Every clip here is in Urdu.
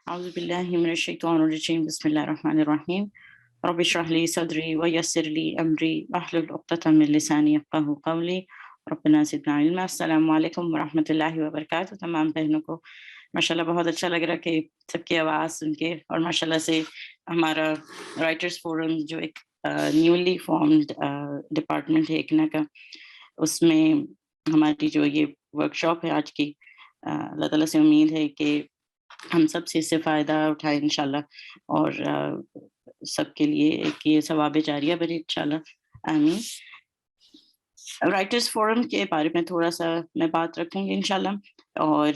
أعوذ بالله من الشيطان الرجيم بسم الله الرحمن الرحيم رب اشرح لي صدري ويسر لي أمري واحلل عقدة من لساني يفقهوا قولي ربنا زدنا علما. السلام علیکم ورحمۃ اللہ وبرکاتہ. تمام بہنوں کو ماشاءاللہ بہت اچھا لگ رہا کہ سب کی آواز سن کے، اور ماشاءاللہ سے ہمارا رائٹرز فورم جو ایک نیولی فارمڈ ڈپارٹمنٹ ہے اکنا کا، اس میں ہماری جو یہ ورک شاپ ہے آج کی، اللہ تعالیٰ سے امید ہے کہ ہم سب سے اس سے فائدہ اٹھائیں انشاءاللہ، اور سب کے لیے ایک یہ ثواب جاریہ بنے انشاءاللہ، آمین. رائٹرز فورم کے بارے میں تھوڑا سا میں بات رکھوں گی انشاءاللہ، اور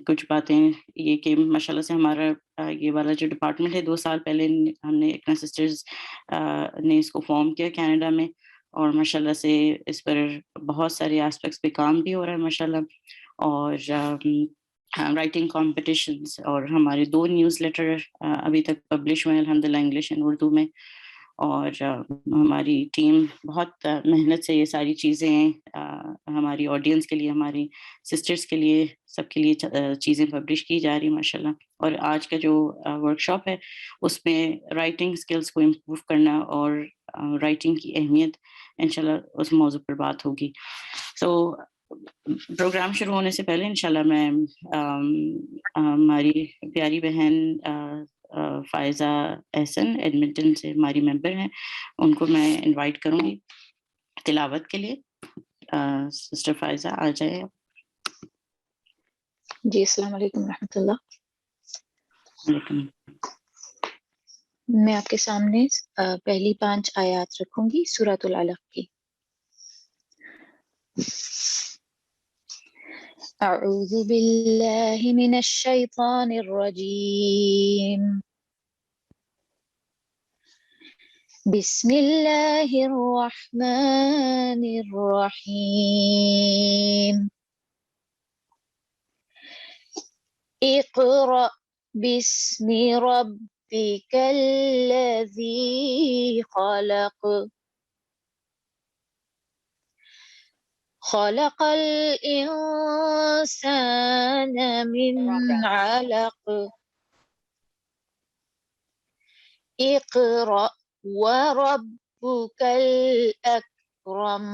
کچھ باتیں یہ کہ ماشاءاللہ سے ہمارا یہ والا جو ڈپارٹمنٹ ہے 2 سال پہلے ہم نے اکنا سسٹرز نے اس کو فارم کیا کینیڈا میں، اور ماشاءاللہ سے اس پر بہت سارے ایسپیکٹس پہ کام بھی ہو رہا ہے ماشاءاللہ. اور رائٹنگ کمپٹیشنز، اور ہمارے 2 نیوز لیٹر ابھی تک پبلش ہوئے الحمدللہ، انگلش اینڈ اردو میں. اور ہماری ٹیم بہت محنت سے یہ ساری چیزیں ہماری آڈینس کے لیے، ہماری سسٹرز کے لیے، سب کے لیے چیزیں پبلش کی جا رہی ہیں ماشاءاللہ. اور آج کا جو ورک شاپ ہے اس میں رائٹنگ سکلز کو امپروو کرنا اور رائٹنگ کی اہمیت انشاءاللہ اس موضوع پر بات ہوگی. سو پروگرام شروع ہونے سے پہلے انشاءاللہ میں ہماری پیاری بہن فائزہ احسن ایڈمنٹن سے ہماری ممبر ہیں، ان کو میں انوائٹ کروں گی تلاوت کے لیے. سسٹر فائزہ آ جائے. جی السلام علیکم ورحمۃ اللہ. وعلیکم. میں آپ کے سامنے پہلی 5 آیات رکھوں گی سورۃ العلق کی. اعوذ باللہ من الشیطان الرجیم، بسم اللہ الرحمن الرحیم. اقرأ باسم ربک الذی خلق، خلق الانسان من علق، اقرأ وربک الاکرم،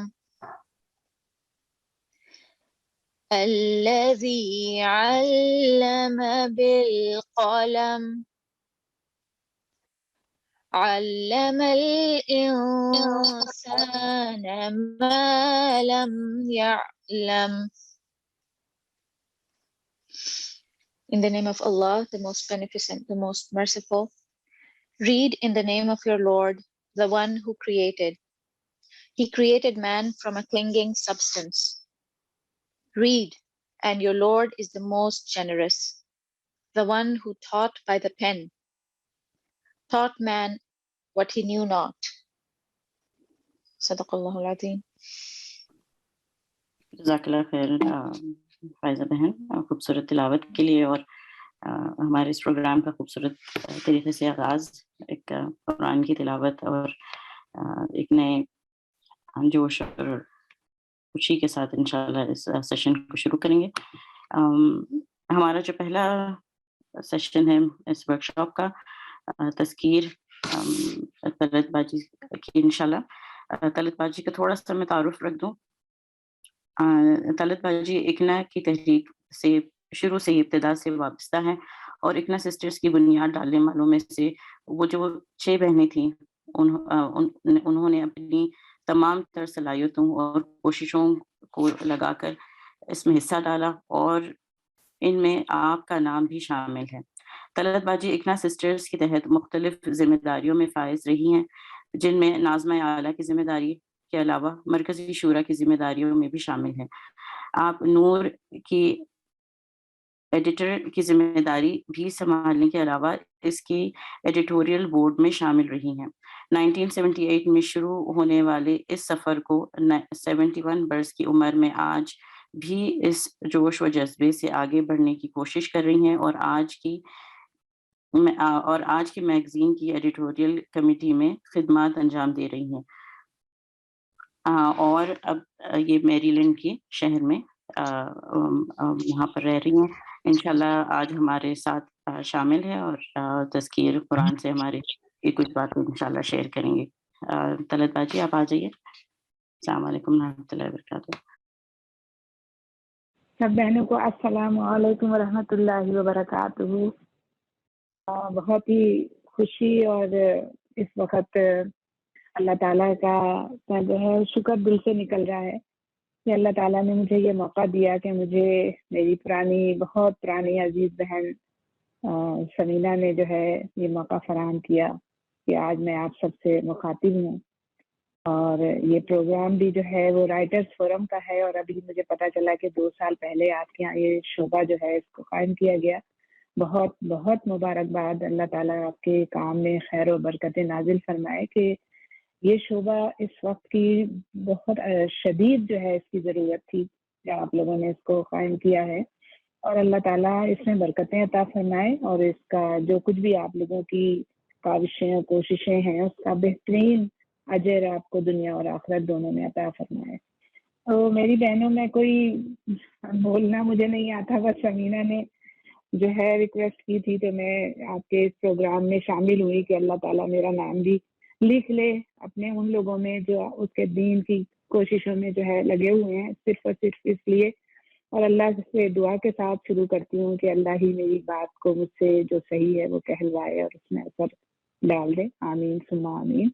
الذی علم بالقلم، علم الانسان ما لم يعلم. In the name of Allah, the most beneficent, the most merciful. Read in the name of your Lord, the one who created. He created man from a clinging substance. Read, and your Lord is the most generous, the one who taught by the pen, taught man what he knew not. صدق اللہ العظیم. جزاک اللہ خیر فائزہ بہن خوبصورت تلاوت کے لیے، اور ہمارے اس پروگرام کا خوبصورت طریقے سے آغاز ایک قرآن کی تلاوت اور ایک نئے جوش اور خوشی کے ساتھ انشاءاللہ اس سیشن کو شروع کریں گے. ہمارا جو پہلا سیشن ہے اس ورک شاپ کا تذکیر طلعت باجی کی انشاءاللہ. طلعت باجی کا تھوڑا سا میں تعارف رکھ دوں. طلعت باجی اکنا کی تحریک سے شروع سے ہی ابتدا سے وابستہ ہیں، اور اکنا سسٹرز کی بنیاد ڈالنے والوں میں سے وہ جو 6 بہنیں تھیں، انہوں نے اپنی تمام تر صلاحیتوں اور کوششوں کو لگا کر اس میں حصہ ڈالا، اور ان میں آپ کا نام بھی شامل ہے. طلعت باجی اکنا سسٹرز کے تحت مختلف ذمہ داریوں میں فائز رہی ہیں، جن میں ناظمہ اعلیٰ کی ذمہ داری کے علاوہ مرکزی شورا کی ذمہ داریوں میں بھی شامل ہیں. آپ نور کی ایڈیٹر کی ذمہ داری بھی سنبھالنے کے علاوہ اس کی ایڈیٹوریل بورڈ میں شامل رہی ہیں. 1978 میں شروع ہونے والے اس سفر کو 71 برس کی عمر میں آج بھی اس جوش و جذبے سے آگے بڑھنے کی کوشش کر رہی ہیں، اور آج کی میگزین کی ایڈیٹوریل کمیٹی میں خدمات انجام دے رہی ہیں. اور اب یہ میری لینڈ کے شہر میں وہاں پر رہ رہی ہیں. انشاءاللہ آج ہمارے ساتھ شامل ہے اور تذکیر قرآن سے ہماری یہ کچھ باتیں انشاءاللہ شیئر کریں گے. طلعت باجی آپ آ جائیے. السلام علیکم ورحمۃ اللہ وبرکاتہ. سب بہنوں کو السلام علیکم ورحمۃ اللہ وبرکاتہ. بہت ہی خوشی اور اس وقت اللہ تعالیٰ کا جو ہے شکر دل سے نکل رہا ہے کہ اللہ تعالیٰ نے مجھے یہ موقع دیا کہ مجھے میری بہت پرانی عزیز بہن سمینا نے جو ہے یہ موقع فراہم کیا کہ آج میں آپ سب سے مخاطب ہوں. اور یہ پروگرام بھی جو ہے وہ رائٹرز فورم کا ہے، اور ابھی مجھے پتہ چلا کہ 2 سال پہلے آپ کے یہاں یہ شعبہ جو ہے اس کو قائم کیا گیا. بہت بہت مبارکباد. اللہ تعالیٰ آپ کے کام میں خیر و برکت نازل فرمائے کہ یہ شعبہ اس وقت کی بہت شدید جو ہے اس کی ضرورت تھی کہ آپ لوگوں نے اس کو قائم کیا ہے. اور اللہ تعالیٰ اس میں برکتیں عطا فرمائے اور اس کا جو کچھ بھی آپ لوگوں کی کاوشیں اور کوششیں ہیں اس کا بہترین اجر آپ کو دنیا اور آخرت دونوں میں عطا فرمائے. تو میری بہنوں میں کوئی بولنا مجھے نہیں آتا، بس سمینا نے جو ہے ریکویسٹ کی تھی تو میں آپ کے اس پروگرام میں شامل ہوئی کہ اللہ تعالیٰ میرا نام بھی لکھ لے اپنے ان لوگوں میں جو اس کے دین کی کوششوں میں جو ہے لگے ہوئے ہیں، صرف اور صرف اس لیے. اور اللہ سے دعا کے ساتھ شروع کرتی ہوں کہ اللہ ہی میری بات کو مجھ سے جو صحیح ہے وہ کہلوائے اور اس میں اثر ڈال دے. آمین ثم آمین.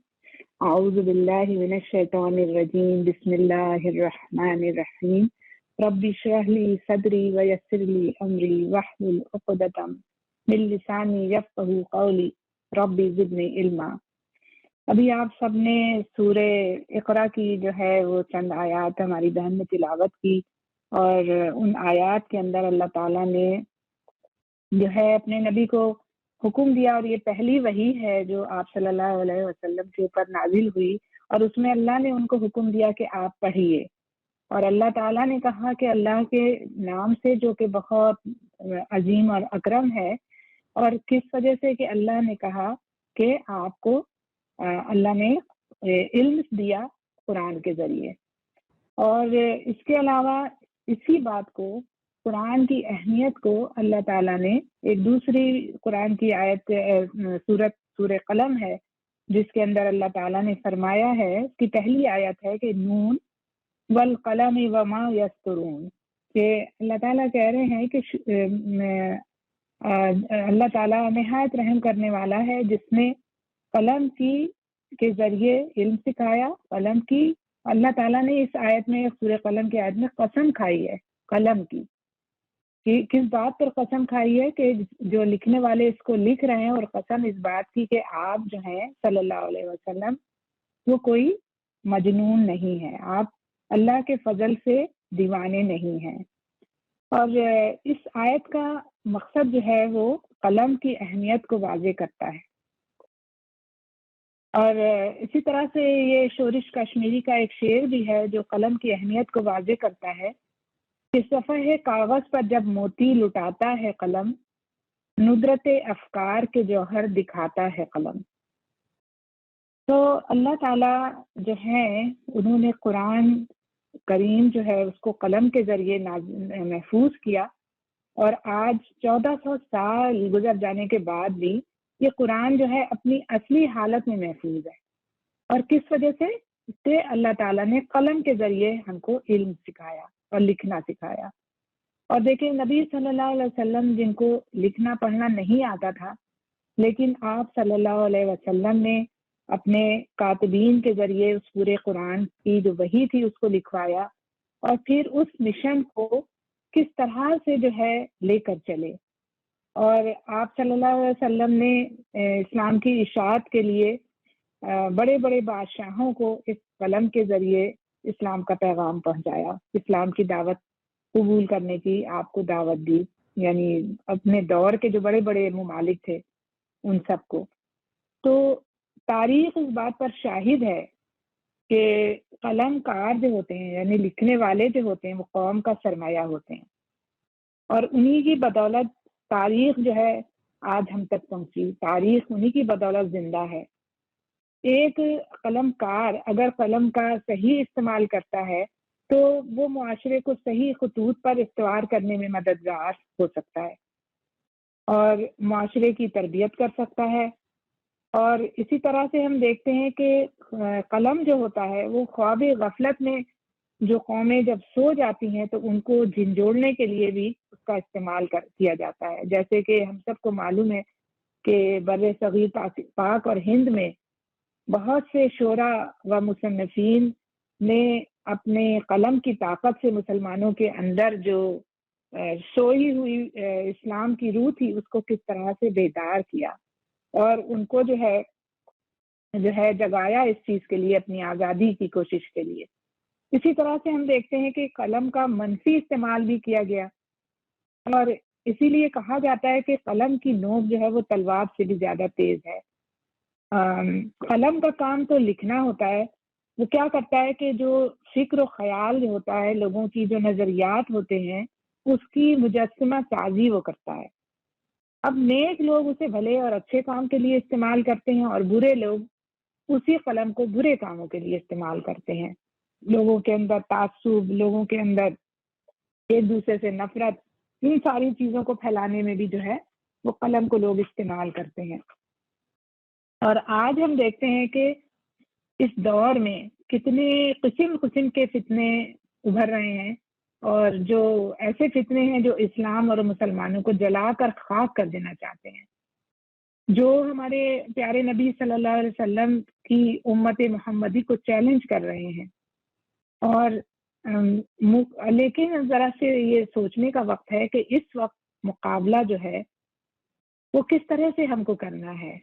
اعوذ باللہ من الشیطان الرجیم. بسم اللہ الرحمن الرحیم. رب اشرح لی صدری ویسر لی امری واحلل عقدۃ من لسانی یفقہوا قولی. رب زدنی علما. ابھی آپ سب نے سورہ اقرا کی جو ہے وہ چند آیات ہماری بہن نے تلاوت کی، اور ان آیات کے اندر اللہ تعالیٰ نے جو ہے اپنے نبی کو حکم دیا، اور یہ پہلی وحی ہے جو آپ صلی اللہ علیہ وسلم کے اوپر نازل ہوئی، اور اس میں اللہ نے ان کو حکم دیا کہ آپ پڑھیے. اور اللہ تعالیٰ نے کہا کہ اللہ کے نام سے جو کہ بہت عظیم اور اکرم ہے، اور کس وجہ سے کہ اللہ نے کہا کہ آپ کو اللہ نے علم دیا قرآن کے ذریعے. اور اس کے علاوہ اسی بات کو، قرآن کی اہمیت کو اللہ تعالیٰ نے ایک دوسری قرآن کی آیت سورہ قلم ہے جس کے اندر اللہ تعالیٰ نے فرمایا ہے، اس کی پہلی آیت ہے کہ نون والقلم وما یسطرون، کہ اللہ تعالیٰ کہہ رہے ہیں کہ اللہ تعالیٰ نہایت رحم کرنے والا ہے جس نے قلم کے ذریعے علم سکھایا. قلم کی اللہ تعالیٰ نے اس آیت میں، سورہ قلم کی آیت میں قسم کھائی ہے قلم کی، کہ کس بات پر قسم کھائی ہے کہ جو لکھنے والے اس کو لکھ رہے ہیں، اور قسم اس بات کی کہ آپ جو ہیں صلی اللہ علیہ وسلم وہ کوئی مجنون نہیں ہے، آپ اللہ کے فضل سے دیوانے نہیں ہیں. اور اس آیت کا مقصد جو ہے وہ قلم کی اہمیت کو واضح کرتا ہے. اور اسی طرح سے یہ شورش کشمیری کا ایک شعر بھی ہے جو قلم کی اہمیت کو واضح کرتا ہے کہ صفحہ کاغذ پر جب موتی لٹاتا ہے قلم، ندرت افکار کے جوہر دکھاتا ہے قلم. تو اللہ تعالیٰ جو ہے انہوں نے قرآن کریم جو ہے اس کو قلم کے ذریعے محفوظ کیا، اور آج 1400 سال گزر جانے کے بعد بھی یہ قرآن جو ہے اپنی اصلی حالت میں محفوظ ہے. اور کس وجہ سے؟ کہ اللہ تعالیٰ نے قلم کے ذریعے ہم کو علم سکھایا اور لکھنا سکھایا. اور دیکھیں نبی صلی اللہ علیہ وسلم جن کو لکھنا پڑھنا نہیں آتا تھا، لیکن آپ صلی اللہ علیہ وسلم نے اپنے کاتبین کے ذریعے اس پورے قرآن کی جو وحی تھی اس کو لکھوایا، اور پھر اس مشن کو کس طرح سے جو ہے لے کر چلے. اور آپ صلی اللہ علیہ وسلم نے اسلام کی اشاعت کے لیے بڑے بڑے بادشاہوں کو اس قلم کے ذریعے اسلام کا پیغام پہنچایا، اسلام کی دعوت قبول کرنے کی آپ کو دعوت دی، یعنی اپنے دور کے جو بڑے بڑے ممالک تھے ان سب کو. تو تاریخ اس بات پر شاہد ہے کہ قلم کار جو ہوتے ہیں، یعنی لکھنے والے جو ہوتے ہیں، وہ قوم کا سرمایہ ہوتے ہیں، اور انہی کی بدولت تاریخ جو ہے آج ہم تک پہنچی. تاریخ انہی کی بدولت زندہ ہے. ایک قلم کار اگر قلم کا صحیح استعمال کرتا ہے تو وہ معاشرے کو صحیح خطوط پر استوار کرنے میں مددگار ہو سکتا ہے اور معاشرے کی تربیت کر سکتا ہے۔ اور اسی طرح سے ہم دیکھتے ہیں کہ قلم جو ہوتا ہے وہ خواب غفلت میں جو قومیں جب سو جاتی ہیں تو ان کو جھنجھوڑنے کے لیے بھی اس کا استعمال کیا جاتا ہے، جیسے کہ ہم سب کو معلوم ہے کہ بر صغیر پاک اور ہند میں بہت سے شعراء و مصنفین نے اپنے قلم کی طاقت سے مسلمانوں کے اندر جو سوئی ہوئی اسلام کی روح تھی اس کو کس طرح سے بیدار کیا اور ان کو جو ہے جگایا اس چیز کے لیے، اپنی آزادی کی کوشش کے لیے۔ اسی طرح سے ہم دیکھتے ہیں کہ قلم کا منفی استعمال بھی کیا گیا اور اسی لیے کہا جاتا ہے کہ قلم کی نوک جو ہے وہ تلوار سے بھی زیادہ تیز ہے۔ قلم کا کام تو لکھنا ہوتا ہے، وہ کیا کرتا ہے کہ جو فکر و خیال جو ہوتا ہے، لوگوں کی جو نظریات ہوتے ہیں اس کی مجسمہ سازی وہ کرتا ہے۔ اب نیک لوگ اسے بھلے اور اچھے کام کے لیے استعمال کرتے ہیں اور برے لوگ اسی قلم کو برے کاموں کے لیے استعمال کرتے ہیں۔ لوگوں کے اندر تعصب، لوگوں کے اندر ایک دوسرے سے نفرت، ان ساری چیزوں کو پھیلانے میں بھی جو ہے وہ قلم کو لوگ استعمال کرتے ہیں۔ اور آج ہم دیکھتے ہیں کہ اس دور میں کتنے قسم قسم کے فتنے ابھر رہے ہیں اور جو ایسے فتنے ہیں جو اسلام اور مسلمانوں کو جلا کر خاک کر دینا چاہتے ہیں، جو ہمارے پیارے نبی صلی اللہ علیہ وسلم کی امت محمدی کو چیلنج کر رہے ہیں۔ اور لیکن ذرا سے یہ سوچنے کا وقت ہے کہ اس وقت مقابلہ جو ہے وہ کس طرح سے ہم کو کرنا ہے،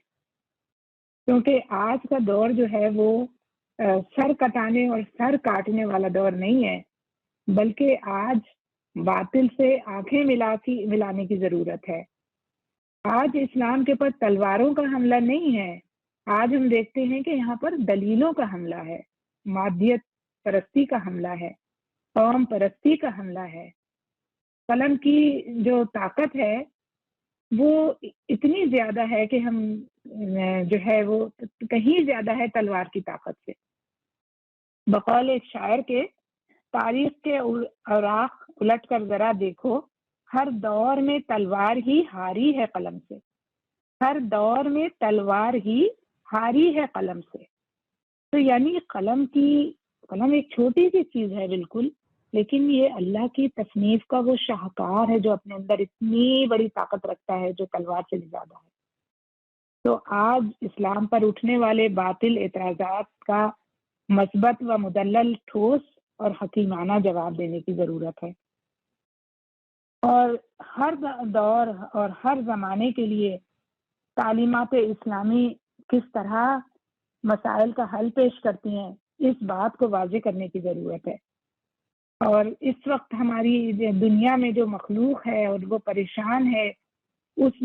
کیونکہ آج کا دور جو ہے وہ سر کٹانے اور سر کاٹنے والا دور نہیں ہے، بلکہ آج باطل سے آنکھیں ملانے کی ضرورت ہے۔ آج اسلام کے پر تلواروں کا حملہ نہیں ہے، آج ہم دیکھتے ہیں کہ یہاں پر دلیلوں کا حملہ ہے، مادیت پرستی کا حملہ ہے، قوم پرستی کا حملہ ہے۔ قلم کی جو طاقت ہے وہ اتنی زیادہ ہے کہ ہم جو ہے وہ کہیں زیادہ ہے تلوار کی طاقت سے۔ بقول ایک شاعر کے، تاریخ کے اوراق الٹ کر ذرا دیکھو، ہر دور میں تلوار ہی ہاری ہے قلم سے، ہر دور میں تلوار ہی ہاری ہے قلم سے۔ تو یعنی قلم ایک چھوٹی سی چیز ہے بالکل، لیکن یہ اللہ کی تصنیف کا وہ شاہکار ہے جو اپنے اندر اتنی بڑی طاقت رکھتا ہے جو تلوار سے بھی زیادہ ہے۔ تو آج اسلام پر اٹھنے والے باطل اعتراضات کا مثبت و مدلل، ٹھوس اور حکیمانہ جواب دینے کی ضرورت ہے، اور ہر دور اور ہر زمانے کے لیے تعلیمات اسلامی کس طرح مسائل کا حل پیش کرتی ہیں اس بات کو واضح کرنے کی ضرورت ہے۔ اور اس وقت ہماری دنیا میں جو مخلوق ہے اور وہ پریشان ہے، اس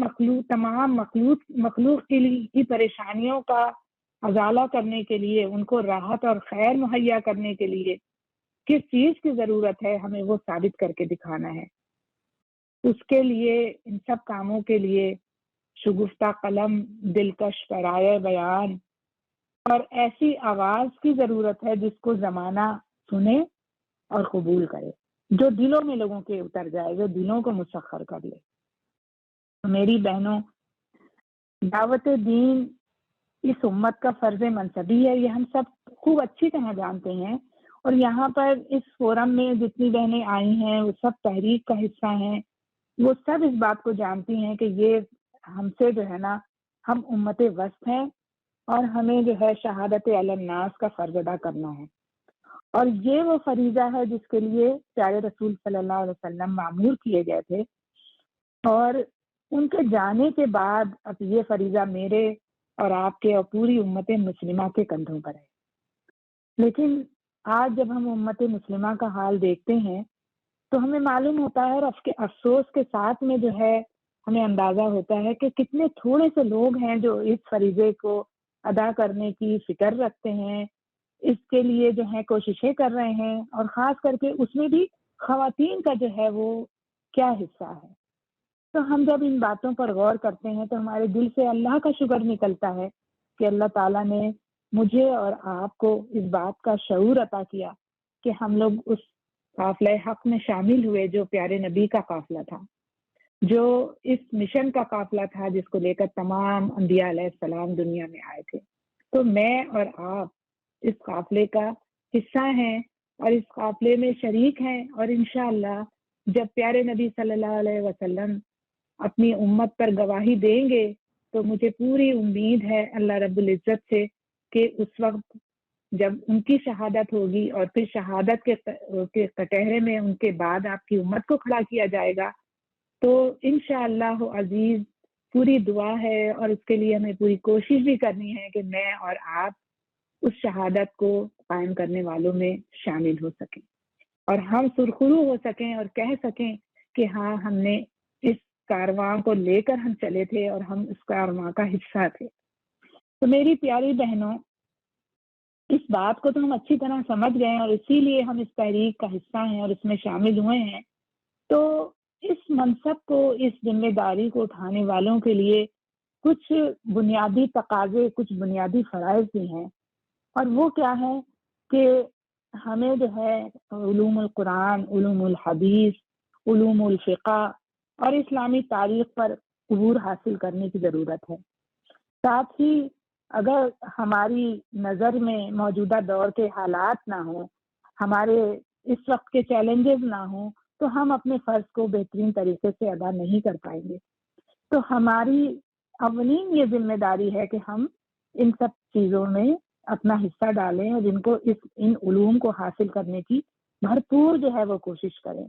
تمام مخلوق کی پریشانیوں کا ازالہ کرنے کے لیے، ان کو راحت اور خیر مہیا کرنے کے لیے کس چیز کی ضرورت ہے، ہمیں وہ ثابت کر کے دکھانا ہے۔ اس کے لیے، ان سب کاموں کے لیے شگفتہ قلم، دلکش پیرائے بیان اور ایسی آواز کی ضرورت ہے جس کو زمانہ سنے اور قبول کرے، جو دلوں میں لوگوں کے اتر جائے، جو دلوں کو مسخر کر لے۔ میری بہنوں، دعوت دین اس امت کا فرض منصبی ہے، یہ ہم سب خوب اچھی طرح جانتے ہیں، اور یہاں پر اس فورم میں جتنی بہنیں آئی ہیں وہ سب تحریک کا حصہ ہیں، وہ سب اس بات کو جانتی ہیں کہ یہ ہم سے جو ہے نا، ہم امت وسط ہیں اور ہمیں جو ہے شہادت علی الناس کا فرض ادا کرنا ہے، اور یہ وہ فریضہ ہے جس کے لیے پیارے رسول صلی اللہ علیہ وسلم مامور کیے گئے تھے، اور ان کے جانے کے بعد اب یہ فریضہ میرے اور آپ کے اور پوری امت مسلمہ کے کندھوں پر ہے۔ لیکن آج جب ہم امت مسلمہ کا حال دیکھتے ہیں تو ہمیں معلوم ہوتا ہے، اور افسوس کے ساتھ میں جو ہے ہمیں اندازہ ہوتا ہے کہ کتنے تھوڑے سے لوگ ہیں جو اس فریضے کو ادا کرنے کی فکر رکھتے ہیں، اس کے لیے جو ہے کوششیں کر رہے ہیں، اور خاص کر کے اس میں بھی خواتین کا جو ہے وہ کیا حصہ ہے۔ تو ہم جب ان باتوں پر غور کرتے ہیں تو ہمارے دل سے اللہ کا شکر نکلتا ہے کہ اللہ تعالیٰ نے مجھے اور آپ کو اس بات کا شعور عطا کیا کہ ہم لوگ اس قافلہ حق میں شامل ہوئے جو پیارے نبی کا قافلہ تھا، جو اس مشن کا قافلہ تھا جس کو لے کر تمام انبیاء علیہ السلام دنیا میں آئے تھے۔ تو میں اور آپ اس قافلے کا حصہ ہیں اور اس قافلے میں شریک ہیں، اور انشاءاللہ جب پیارے نبی صلی اللہ علیہ وسلم اپنی امت پر گواہی دیں گے تو مجھے پوری امید ہے اللہ رب العزت سے کہ اس وقت جب ان کی شہادت ہوگی اور پھر شہادت کے کٹہرے میں ان کے بعد آپ کی امت کو کھڑا کیا جائے گا، تو انشاءاللہ عزیز پوری دعا ہے اور اس کے لیے ہمیں پوری کوشش بھی کرنی ہے کہ میں اور آپ اس شہادت کو قائم کرنے والوں میں شامل ہو سکیں اور ہم سرخرو ہو سکیں اور کہہ سکیں کہ ہاں ہم نے اس کارواں کو لے کر ہم چلے تھے اور ہم اس کارواں کا حصہ تھے۔ تو میری پیاری بہنوں، اس بات کو تو ہم اچھی طرح سمجھ گئے ہیں اور اسی لیے ہم اس تحریک کا حصہ ہیں اور اس میں شامل ہوئے ہیں۔ تو اس منصب کو، اس ذمہ داری کو اٹھانے والوں کے لیے کچھ بنیادی تقاضے، کچھ بنیادی فرائض بھی ہیں، اور وہ کیا ہے کہ ہمیں جو ہے علوم القرآن، علوم الحدیث، علوم الفقہ اور اسلامی تاریخ پر عبور حاصل کرنے کی ضرورت ہے۔ ساتھ ہی اگر ہماری نظر میں موجودہ دور کے حالات نہ ہوں، ہمارے اس وقت کے چیلنجز نہ ہوں، تو ہم اپنے فرض کو بہترین طریقے سے ادا نہیں کر پائیں گے۔ تو ہماری اولین یہ ذمہ داری ہے کہ ہم ان سب چیزوں میں اپنا حصہ ڈالیں اور ان علوم کو حاصل کرنے کی بھرپور جو ہے وہ کوشش کریں۔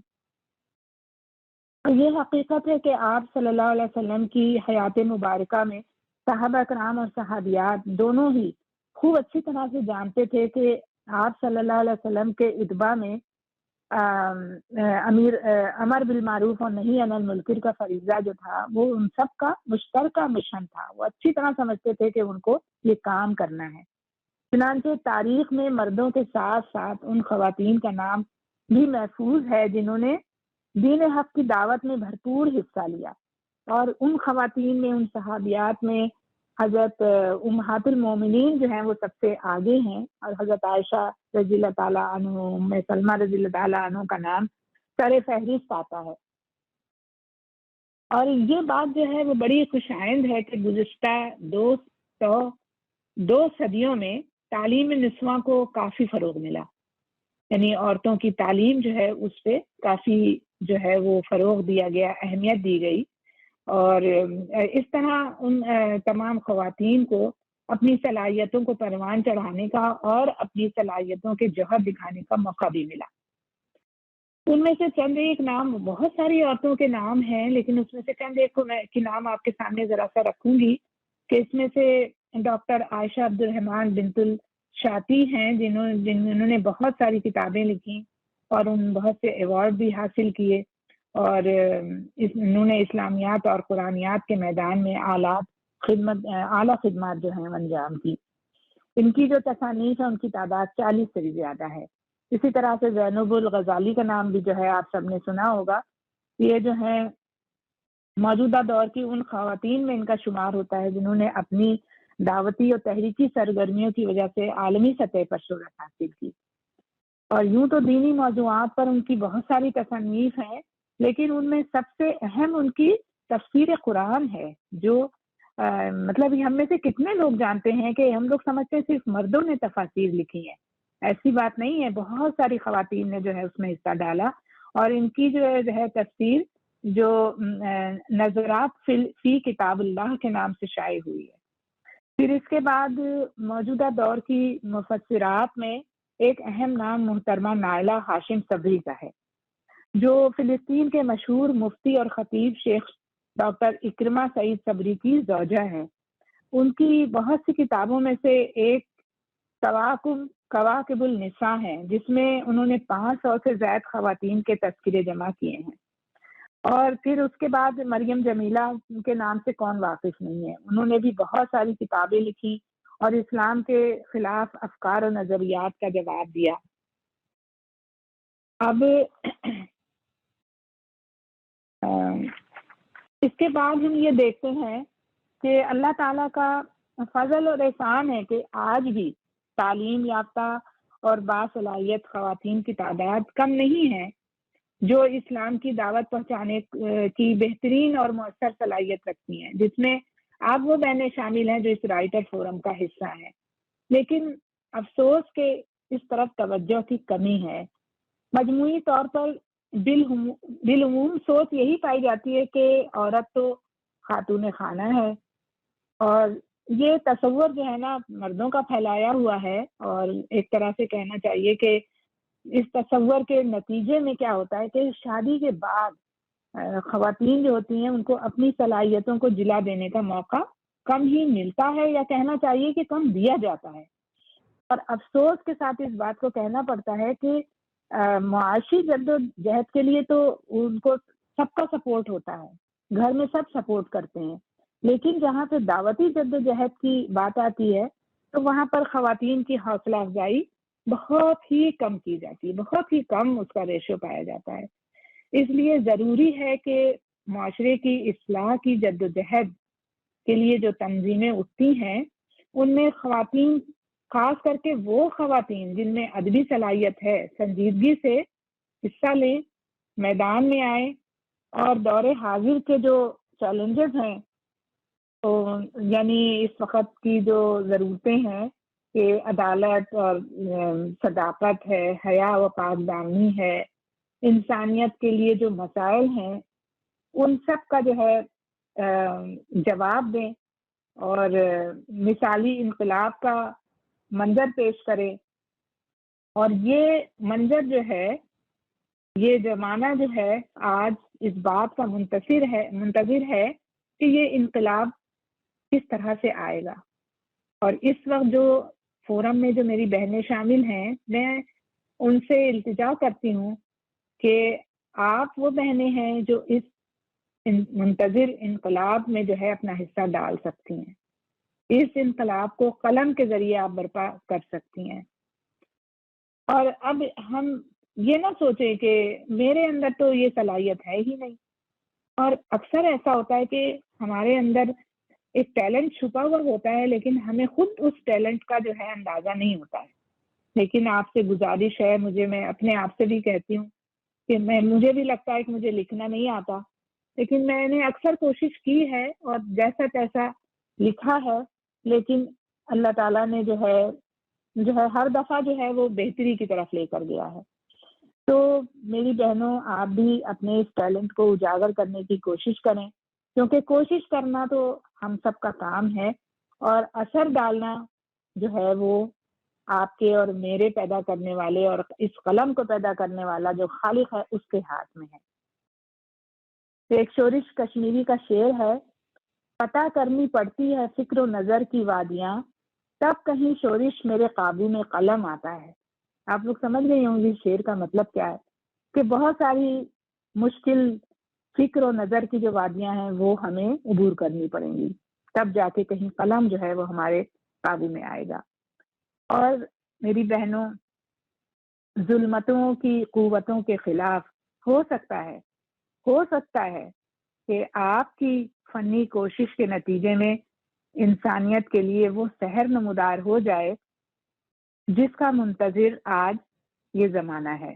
یہ حقیقت ہے کہ آپ صلی اللہ علیہ وسلم کی حیات مبارکہ میں صحابہ کرام اور صحابیات دونوں ہی خوب اچھی طرح سے جانتے تھے کہ آپ صلی اللہ علیہ وسلم کے اتباع میں امر بالمعروف اور نہی عن المنکر کا فریضہ جو تھا وہ ان سب کا مشترکہ مشن تھا۔ وہ اچھی طرح سمجھتے تھے کہ ان کو یہ کام کرنا ہے۔ چنانچہ تاریخ میں مردوں کے ساتھ ساتھ ان خواتین کا نام بھی محفوظ ہے جنہوں نے دین حق کی دعوت میں بھرپور حصہ لیا، اور ان خواتین میں، ان صحابیات میں حضرت امہات المومنین جو ہیں وہ سب سے آگے ہیں، اور حضرت عائشہ رضی اللہ تعالیٰ عنہ، ام سلمہ رضی اللہ تعالیٰ عنہ کا نام سر فہرست آتا ہے۔ اور یہ بات جو ہے وہ بڑی خوش آئند ہے کہ گزشتہ دو صدیوں میں تعلیم نسواں کو کافی فروغ ملا، یعنی عورتوں کی تعلیم جو ہے اس پہ کافی جو ہے وہ فروغ دیا گیا، اہمیت دی گئی، اور اس طرح ان تمام خواتین کو اپنی صلاحیتوں کو پروان چڑھانے کا اور اپنی صلاحیتوں کے جوہر دکھانے کا موقع بھی ملا۔ ان میں سے چند ایک نام، بہت ساری عورتوں کے نام ہیں، لیکن اس میں سے چند ایک کی نام آپ کے سامنے ذرا سا رکھوں گی کہ اس میں سے ڈاکٹر عائشہ عبد الرحمن بنت الشاطی ہیں جنہوں نے بہت ساری کتابیں لکھی اور ان بہت سے ایوارڈ بھی حاصل کیے، اور انہوں نے اسلامیات اور قرآنیات کے میدان میں اعلیٰ خدمات جو ہیں انجام کی۔ ان کی جو تصانیف ہے ان کی تعداد 40 سے بھی زیادہ ہے۔ اسی طرح سے زینب الغزالی کا نام بھی جو ہے آپ سب نے سنا ہوگا۔ یہ جو ہے موجودہ دور کی ان خواتین میں ان کا شمار ہوتا ہے جنہوں نے اپنی دعوتی اور تحریکی سرگرمیوں کی وجہ سے عالمی سطح پر شہرت حاصل کی۔ اور یوں تو دینی موضوعات پر ان کی بہت ساری تصانیف ہیں، لیکن ان میں سب سے اہم ان کی تفسیر قرآن ہے، جو مطلب ہم میں سے کتنے لوگ جانتے ہیں کہ ہم لوگ سمجھتے ہیں صرف مردوں نے تفاسیر لکھی ہیں۔ ایسی بات نہیں ہے، بہت ساری خواتین نے جو ہے اس میں حصہ ڈالا، اور ان کی جو ہے تفسیر جو نظرات فی کتاب اللہ کے نام سے شائع ہوئی ہے۔ پھر اس کے بعد موجودہ دور کی مفسرات میں ایک اہم نام محترمہ نائلہ ہاشم صبری کا ہے، جو فلسطین کے مشہور مفتی اور خطیب شیخ ڈاکٹر اکرمہ سعید صبری کی زوجہ ہیں۔ ان کی بہت سی کتابوں میں سے ایک کواکب النساء ہے، جس میں انہوں نے 500 سے زائد خواتین کے تذکرے جمع کیے ہیں۔ اور پھر اس کے بعد مریم جمیلہ کے نام سے کون واقف نہیں ہے، انہوں نے بھی بہت ساری کتابیں لکھی اور اسلام کے خلاف افکار و نظریات کا جواب دیا۔ اب اس کے بعد ہم یہ دیکھتے ہیں کہ اللہ تعالیٰ کا فضل اور احسان ہے کہ آج بھی تعلیم یافتہ اور باصلاحیت خواتین کی تعداد کم نہیں ہے جو اسلام کی دعوت پہنچانے کی بہترین اور مؤثر صلاحیت رکھتی ہیں، جس میں آپ وہ بہنیں شامل ہیں جو اس رائٹر فورم کا حصہ ہیں۔ لیکن افسوس کہ اس طرف توجہ کی کمی ہے۔ مجموعی طور پر بالعموم سوچ یہی پائی جاتی ہے کہ عورت تو خاتون خانہ ہے، اور یہ تصور جو ہے نا مردوں کا پھیلایا ہوا ہے، اور ایک طرح سے کہنا چاہیے کہ اس تصور کے نتیجے میں کیا ہوتا ہے کہ شادی کے بعد خواتین جو ہوتی ہیں ان کو اپنی صلاحیتوں کو جلا دینے کا موقع کم ہی ملتا ہے، یا کہنا چاہیے کہ کم دیا جاتا ہے۔ اور افسوس کے ساتھ اس بات کو کہنا پڑتا ہے کہ معاشی جد و جہد کے لیے تو ان کو سب کا سپورٹ ہوتا ہے، گھر میں سب سپورٹ کرتے ہیں، لیکن جہاں پہ دعوتی جد و جہد کی بات آتی ہے تو وہاں پر خواتین کی حوصلہ افزائی بہت ہی کم کی جاتی ہے، بہت ہی کم اس کا ریشو پایا جاتا ہے۔ اس لیے ضروری ہے کہ معاشرے کی اصلاح کی جد و جہد کے لیے جو تنظیمیں اٹھتی ہیں ان میں خواتین، خاص کر کے وہ خواتین جن میں ادبی صلاحیت ہے، سنجیدگی سے حصہ لیں، میدان میں آئیں، اور دور حاضر کے جو چیلنجز ہیں، تو یعنی اس وقت کی جو ضرورتیں ہیں کہ عدالت اور صداقت ہے، حیا و پاک دامنی ہے، انسانیت کے لیے جو مسائل ہیں ان سب کا جو ہے جواب دیں، اور مثالی انقلاب کا منظر پیش کریں۔ اور یہ منظر جو ہے، یہ زمانہ جو ہے آج اس بات کا منتظر ہے کہ یہ انقلاب کس طرح سے آئے گا۔ اور اس وقت جو فورم میں جو میری بہنیں شامل ہیں، میں ان سے التجا کرتی ہوں کہ آپ وہ بہنیں ہیں جو اس منتظر انقلاب میں جو ہے اپنا حصہ ڈال سکتی ہیں، اس انقلاب کو قلم کے ذریعے آپ برپا کر سکتی ہیں۔ اور اب ہم یہ نہ سوچیں کہ میرے اندر تو یہ صلاحیت ہے ہی نہیں، اور اکثر ایسا ہوتا ہے کہ ہمارے اندر ایک ٹیلنٹ چھپا ہوا ہوتا ہے لیکن ہمیں خود اس ٹیلنٹ کا جو ہے اندازہ نہیں ہوتا ہے۔ لیکن آپ سے گزارش ہے، میں اپنے آپ سے بھی کہتی ہوں کہ مجھے بھی لگتا ہے کہ مجھے لکھنا نہیں آتا، لیکن میں نے اکثر کوشش کی ہے اور جیسا تیسا لکھا ہے، لیکن اللہ تعالیٰ نے جو ہے ہر دفعہ جو ہے وہ بہتری کی طرف لے کر گیا ہے۔ تو میری بہنوں، آپ بھی اپنے اس ٹیلنٹ کو اجاگر کرنے کی کوشش کریں، کیونکہ کوشش کرنا تو ہم سب کا کام ہے، اور اثر ڈالنا جو ہے وہ آپ کے اور میرے پیدا کرنے والے اور اس قلم کو پیدا کرنے والا جو خالق ہے اس کے ہاتھ میں ہے۔ ایک شورش کشمیری کا شعر ہے، پتہ کرنی پڑتی ہے فکر و نظر کی وادیاں، تب کہیں شورش میرے قابو میں قلم آتا ہے۔ آپ لوگ سمجھ گئے ہوں گے شعر کا مطلب کیا ہے، کہ بہت ساری مشکل فکر و نظر کی جو وادیاں ہیں وہ ہمیں عبور کرنی پڑیں گی، تب جا کے کہیں قلم جو ہے وہ ہمارے قابو میں آئے گا۔ اور میری بہنوں، ظلمتوں کی قوتوں کے خلاف ہو سکتا ہے کہ آپ کی فنی کوشش کے نتیجے میں انسانیت کے لیے وہ سحر نمودار ہو جائے جس کا منتظر آج یہ زمانہ ہے۔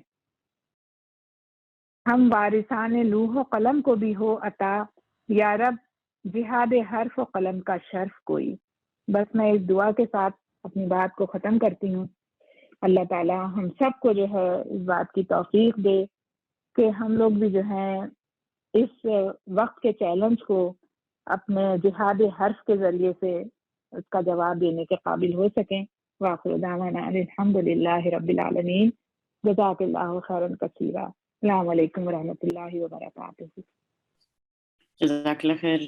ہم وارثان لوح و قلم کو بھی ہو عطا، یا رب جہاد حرف و قلم کا شرف کوئی۔ بس میں اس دعا کے ساتھ اپنی بات کو ختم کرتی ہوں۔ اللہ تعالیٰ ہم سب کو جو ہے اس بات کی توفیق دے کہ ہم لوگ بھی جو ہیں اس وقت کے چیلنج کو اپنے جہاد حرف کے ذریعے سے اس کا جواب دینے کے قابل ہو سکیں۔ وآخر دعوانا الحمد للہ رب العالمین۔ جزاک اللہ خیرا کثیرا۔ السلام علیکم ورحمۃ اللہ وبرکاتہ۔ جزاک اللہ خیر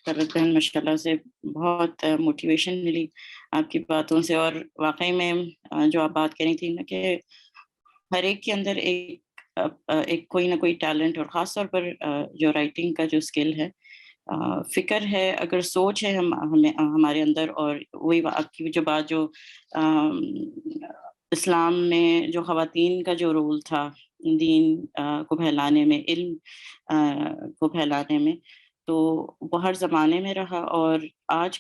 فرت بہن، ماشاء اللہ سے بہت موٹیویشن ملی آپ کی باتوں سے، اور واقعی میں جو آپ بات کہہ رہی تھی نا کہ ہر ایک کے اندر ایک کوئی نہ کوئی ٹیلنٹ، اور خاص طور پر جو رائٹنگ کا جو اسکل ہے، فکر ہے، اگر سوچ ہے ہمارے اندر، اور وہی آپ کی جو بات جو اسلام میں جو خواتین کا جو رول تھا دین کو پھیلانے میں، علم کو پھیلانے میں، تو وہ ہر زمانے میں رہا، اور آج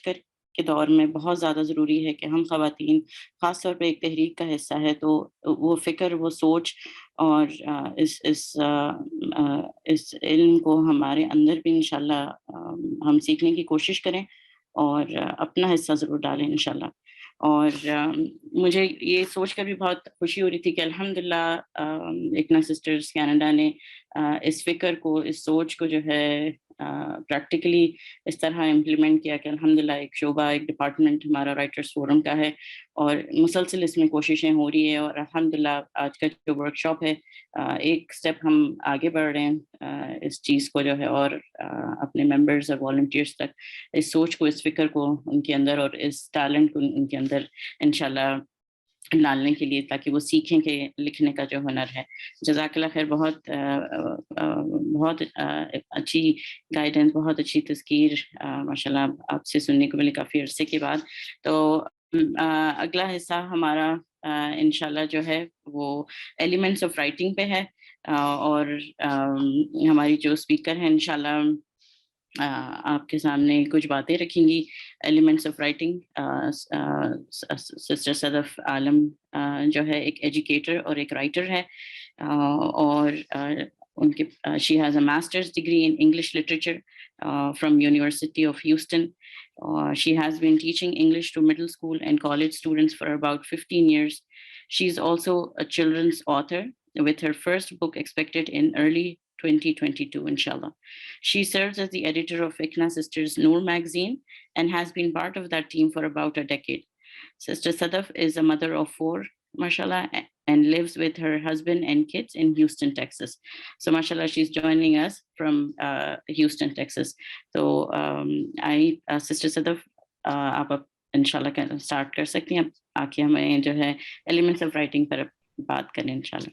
کے دور میں بہت زیادہ ضروری ہے کہ ہم خواتین خاص طور پہ ایک تحریک کا حصہ ہے تو وہ فکر، وہ سوچ اور اس علم کو ہمارے اندر بھی انشاءاللہ ہم سیکھنے کی کوشش کریں اور اپنا حصہ ضرور ڈالیں انشاءاللہ. اور مجھے یہ سوچ کر بھی بہت خوشی ہو رہی تھی کہ الحمدللہ اکنا سسٹرز کینیڈا نے اس فکر کو، اس سوچ کو جو ہے پریکٹیکلی اس طرح امپلیمنٹ کیا کہ الحمدللہ ایک شعبہ، ایک ڈپارٹمنٹ ہمارا رائٹرز فورم کا ہے اور مسلسل اس میں کوششیں ہو رہی ہیں. اور الحمدللہ آج کا جو ورک شاپ ہے ایک سٹیپ ہم آگے بڑھ رہے ہیں اس چیز کو جو ہے، اور اپنے ممبرز اور والنٹیئرس تک اس سوچ کو، اس فکر کو ان کے اندر اور اس ٹیلنٹ کو ان کے اندر انشاءاللہ ڈالنے کے لیے، تاکہ وہ سیکھیں کہ لکھنے کا جو ہنر ہے. جزاک اللہ خیر. بہت اچھی گائیڈنس، بہت اچھی تذکیر ماشاءاللہ آپ سے سننے کو ملی کافی عرصے کے بعد. تو اگلا حصہ ہمارا انشاءاللہ جو ہے وہ ایلیمنٹس آف رائٹنگ پہ ہے، اور ہماری جو اسپیکر ہیں انشاءاللہ آپ کے سامنے کچھ باتیں رکھیں گی ایلیمنٹس آف رائٹنگ. سسٹر صدف عالم جو ہے ایک ایجوکیٹر اور ایک رائٹر ہے، اور ان کے she has a masters degree in English literature from University of Houston. She has been teaching English to middle school and college students for about 15 years. She's also a children's author, with her first book expected in early 2022, inshallah. She serves as the editor of Ikna Sisters Noor magazine and has been part of that team for about a decade. Sister Sadaf is a mother of 4, mashallah, and lives with her husband and kids in Houston, Texas. So mashallah, she's joining us from Houston, Texas. So Sister Sadaf, آپ انشاءاللہ اسٹارٹ کر سکتی ہیں آ کے ہمیں جو ہے ایلیمنٹس آف رائٹنگ پر بات کریں انشاءاللہ.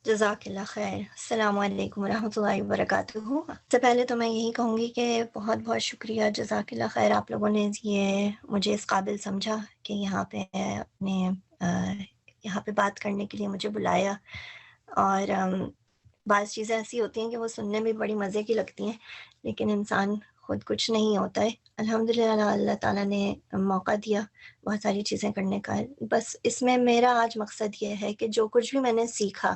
جزاک اللہ خیر. السلام علیکم ورحمۃ اللہ وبرکاتہ. سب سے پہلے تو میں یہی کہوں گی کہ بہت بہت شکریہ، جزاک اللہ خیر، آپ لوگوں نے یہ مجھے اس قابل سمجھا کہ یہاں پہ بات کرنے کے لیے مجھے بلایا. اور بعض چیزیں ایسی ہوتی ہیں کہ وہ سننے میں بڑی مزے کی لگتی ہیں، لیکن انسان خود کچھ نہیں ہوتا ہے. الحمدللہ اللہ تعالیٰ نے موقع دیا بہت ساری چیزیں کرنے کا. بس اس میں میرا آج مقصد یہ ہے کہ جو کچھ بھی میں نے سیکھا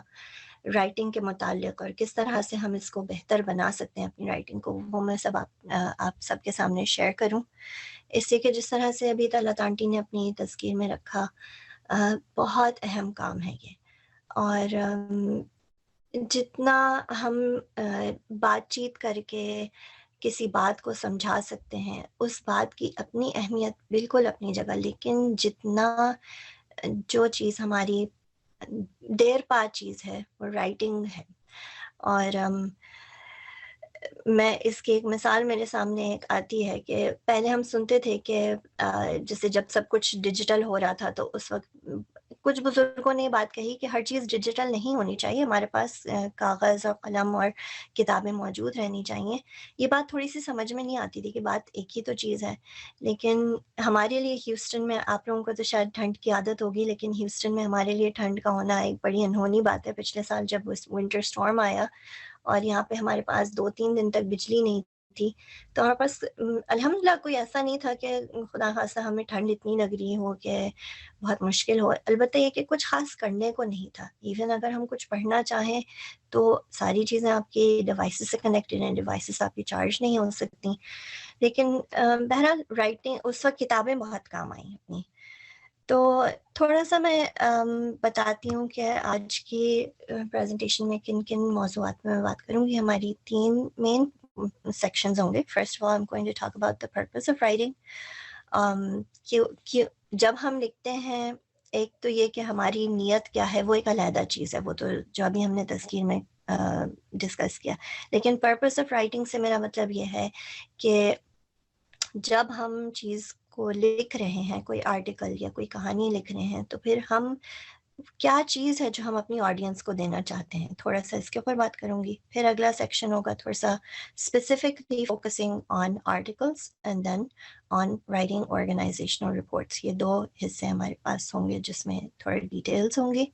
رائٹنگ کے متعلق اور کس طرح سے ہم اس کو بہتر بنا سکتے ہیں اپنی رائٹنگ کو، وہ میں سب آپ سب کے سامنے شیئر کروں. اس لیے کہ جس طرح سے ابھی طلعت آنٹی نے اپنی تذکیر میں رکھا، بہت اہم کام ہے یہ. اور جتنا ہم بات چیت کر کے کسی بات کو سمجھا سکتے ہیں، اس بات کی اپنی اہمیت بالکل اپنی جگہ، لیکن جتنا جو چیز ہماری دیر پا چیز ہے وہ رائٹنگ ہے. اور میں اس کی ایک مثال میرے سامنے ایک آتی ہے کہ پہلے ہم سنتے تھے کہ جیسے جب سب کچھ ڈیجیٹل ہو رہا تھا تو اس وقت کچھ بزرگوں نے یہ بات کہی کہ ہر چیز ڈیجیٹل نہیں ہونی چاہیے، ہمارے پاس کاغذ اور قلم اور کتابیں موجود رہنی چاہیے. یہ بات تھوڑی سی سمجھ میں نہیں آتی تھی کہ بات ایک ہی تو چیز ہے. لیکن ہمارے لیے ہیوسٹن میں، آپ لوگوں کو تو شاید ٹھنڈ کی عادت ہوگی، لیکن ہیوسٹن میں ہمارے لیے ٹھنڈ کا ہونا ایک بڑی انہونی بات ہے. پچھلے سال جب ونٹر اسٹارم آیا اور یہاں پہ ہمارے پاس 2-3 دن تک بجلی نہیں تھی، تو ہمارے پاس الحمدللہ کوئی ایسا نہیں تھا کہ خدا خاصہ ہمیں ٹھنڈ اتنی لگ رہی ہو کہ بہت مشکل ہو. البتہ یہ کہ کچھ خاص کرنے کو نہیں تھا. ایون اگر ہم کچھ پڑھنا چاہیں تو ساری چیزیں آپ کی ڈیوائسز سے کنیکٹڈ ہیں، ڈیوائسز آپ کی چارج نہیں ہو سکتی. لیکن بہرحال رائٹنگ اس وقت کتابیں بہت کام آئیں اپنی. تو تھوڑا سا میں بتاتی ہوں کہ آج کی پریزنٹیشن میں کن کن موضوعات میں بات کروں گی. ہماری 3 مین سیکشنز ہوں گے. First of all I am going to talk about the purpose of writing. جب ہم لکھتے ہیں، ایک تو یہ کہ ہماری نیت کیا ہے، وہ ایک علیحدہ چیز ہے، وہ تو جو ابھی ہم نے تذکیر میں ڈسکس کیا. لیکن پرپز آف رائٹنگ سے میرا مطلب یہ ہے کہ جب ہم چیز کو لکھ رہے ہیں، کوئی آرٹیکل یا کوئی کہانی لکھ رہے ہیں، تو پھر ہم کیا چیز ہے جو ہم اپنی آڈینس کو دینا چاہتے ہیں. تھوڑا سا اس کے اوپر بات کروں گی. پھر اگلا سیکشن ہوگا تھوڑا سا specifically focusing on articles and then on writing organisational reports. یہ 2 حصے ہمارے پاس ہوں گے جس میں تھوڑے ڈیٹیلز ہوں گی.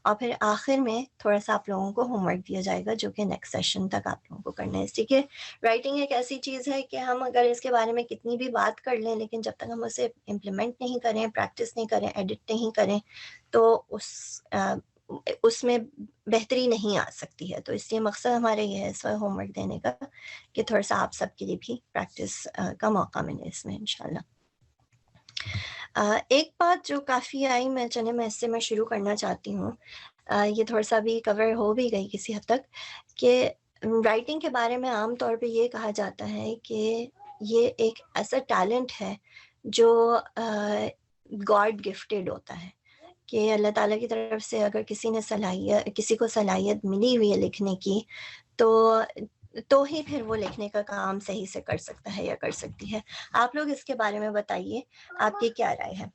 اور پھر آخر میں تھوڑا سا آپ لوگوں کو ہوم ورک دیا جائے گا جو کہ نیکسٹ سیشن تک آپ لوگوں کو کرنا ہے. اس لیے کہ رائٹنگ ایک ایسی چیز ہے کہ ہم اگر اس کے بارے میں کتنی بھی بات کر لیں لیکن جب تک ہم اسے امپلیمنٹ نہیں کریں, پریکٹس نہیں کریں, ایڈٹ نہیں کریں تو اس میں بہتری نہیں آ سکتی ہے. تو اس لیے مقصد ہمارے یہ ہے اس وقت ہوم ورک دینے کا کہ تھوڑا سا آپ سب کے لیے بھی پریکٹس کا موقع ملے اس میں انشاءاللہ. ایک بات جو کافی آئی, میں اس سے میں شروع کرنا چاہتی ہوں, یہ تھوڑا سا بھی کور ہو بھی گئی کسی حد تک, کہ رائٹنگ کے بارے میں عام طور پہ یہ کہا جاتا ہے کہ یہ ایک ایسا ٹیلنٹ ہے جو گاڈ گفٹیڈ ہوتا ہے, کہ اللہ تعالیٰ کی طرف سے اگر کسی کو صلاحیت ملی ہوئی ہے لکھنے کی تو ہی پھر وہ لکھنے کا کام صحیح سے کر سکتا ہے یا کر سکتی ہے. آپ لوگ اس کے بارے میں بتائیے, آپ کی کیا رائے ہے؟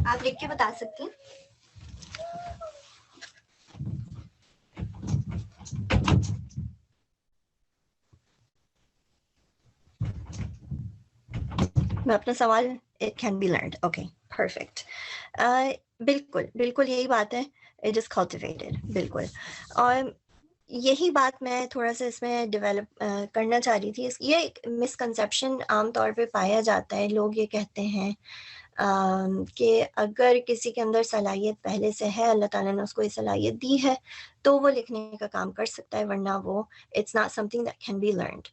آپ لکھ کے بتا سکتی ہیں. میں اپنا سوال, it can be learned. Okay, perfect. بالکل یہی بات ہے, it is cultivated. بالکل. اور یہی بات میں تھوڑا سا اس میں ڈیولپ کرنا چاہ رہی تھی. یہ ایک مسکنسیپشن عام طور پہ پایا جاتا ہے. لوگ یہ کہتے ہیں کہ اگر کسی کے اندر صلاحیت پہلے سے ہے, اللہ تعالیٰ نے اس کو یہ صلاحیت دی ہے, تو وہ لکھنے کا کام کر سکتا ہے, ورنہ وہ it's not something that can be learned.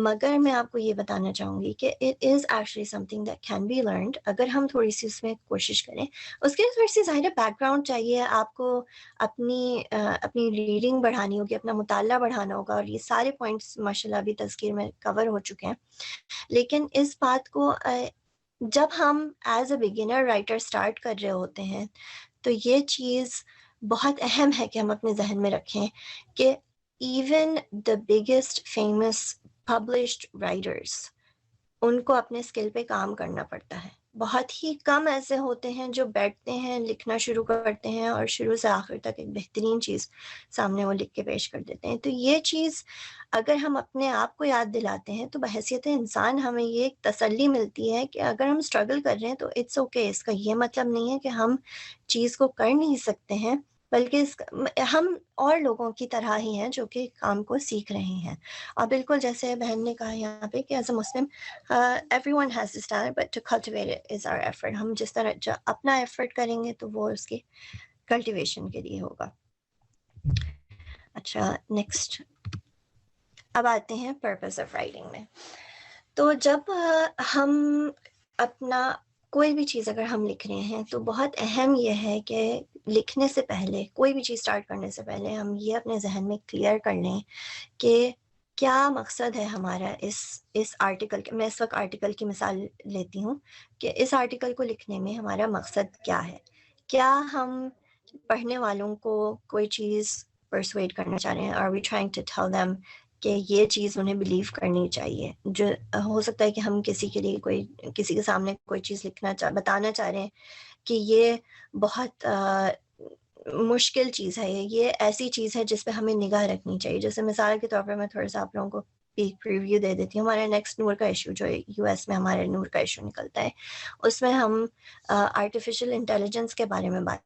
مگر میں آپ کو یہ بتانا چاہوں گی کہ it is actually something that can be learned اگر ہم تھوڑی سی اس میں کوشش کریں. اس کے لیے تھوڑی سی ظاہر بیک گراؤنڈ چاہیے آپ کو, اپنی ریڈنگ بڑھانی ہوگی, اپنا مطالعہ بڑھانا ہوگا, اور یہ سارے پوائنٹس ماشاءاللہ ابھی تذکیر میں کور ہو چکے ہیں. لیکن اس بات کو جب ہم as a beginner writer start کر رہے ہوتے ہیں تو یہ چیز بہت اہم ہے کہ ہم اپنے ذہن میں رکھیں کہ even the biggest famous published writers, ان کو اپنے اسکل پہ کام کرنا پڑتا ہے. بہت ہی کم ایسے ہوتے ہیں جو بیٹھتے ہیں, لکھنا شروع کرتے ہیں اور شروع سے آخر تک ایک بہترین چیز سامنے وہ لکھ کے پیش کر دیتے ہیں. تو یہ چیز اگر ہم اپنے آپ کو یاد دلاتے ہیں تو بحیثیت انسان ہمیں یہ ایک تسلی ملتی ہے کہ اگر ہم اسٹرگل کر رہے ہیں تو اٹس اوکے. اس کا یہ مطلب نہیں ہے کہ ہم چیز کو کر نہیں سکتے ہیں, بلکہ ہم اور لوگوں کی طرح ہی ہیں جو کہ کام کو سیکھ رہے ہیں. اور بالکل جیسے بہن نے کہا یہاں پہ کہ as a Muslim everyone has this talent but to cultivate it is our effort. ہم جس طرح اپنا ایفرٹ کریں گے تو وہ اس کی کلٹیویشن کے لیے ہوگا. اچھا, نیکسٹ اب آتے ہیں پرپس آف رائٹنگ میں. تو جب ہم اپنا کوئی بھی چیز اگر ہم لکھ رہے ہیں تو بہت اہم یہ ہے کہ لکھنے سے پہلے, کوئی بھی چیز سٹارٹ کرنے سے پہلے ہم یہ اپنے ذہن میں کلیئر کر لیں کہ کیا مقصد ہے ہمارا اس آرٹیکل کے. میں اس وقت آرٹیکل کی مثال لیتی ہوں کہ اس آرٹیکل کو لکھنے میں ہمارا مقصد کیا ہے. کیا ہم پڑھنے والوں کو کوئی چیز پرسویٹ کرنا چاہ رہے ہیں, are we trying to tell them کہ یہ چیز انہیں بلیو کرنی چاہیے. جو ہو سکتا ہے کہ ہم کسی کے سامنے کوئی چیز بتانا چاہ رہے ہیں کہ یہ بہت مشکل چیز ہے, یہ ایسی چیز ہے جس پہ ہمیں نگاہ رکھنی چاہیے. جیسے مثال کے طور پر میں تھوڑا سا آپ لوگوں کو ایک پریویو دے دیتی ہوں. ہمارا نیکسٹ نور کا ایشو جو یو ایس میں ہمارے نور کا ایشو نکلتا ہے, اس میں ہم آرٹیفیشل انٹیلیجنس کے بارے میں بات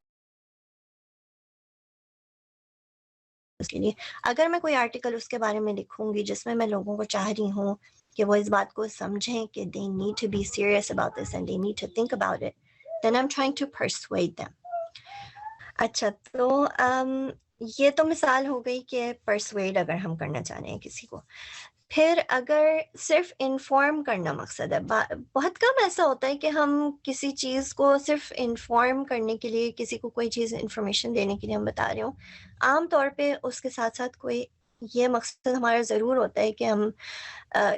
کے لیے اگر میں کوئی آرٹیکل اس کے بارے میں لکھوں گی جس میں لوگوں کو چاہ رہی ہوں کہ وہ اس بات کو سمجھیں کہ they need to be serious about this and they need to think about it, then I'm trying to persuade them. اچھا, تو یہ تو مثال ہو گئی کہ پرسویڈ اگر ہم کرنا چاہ رہے ہیں کسی کو. پھر اگر صرف انفارم کرنا مقصد ہے, بہت کم ایسا ہوتا ہے کہ ہم کسی چیز کو صرف انفارم کرنے کے لیے, کسی کو کوئی چیز انفارمیشن دینے کے لیے ہم بتا رہے ہوں. عام طور پہ اس کے ساتھ ساتھ کوئی یہ مقصد ہمارا ضرور ہوتا ہے کہ ہم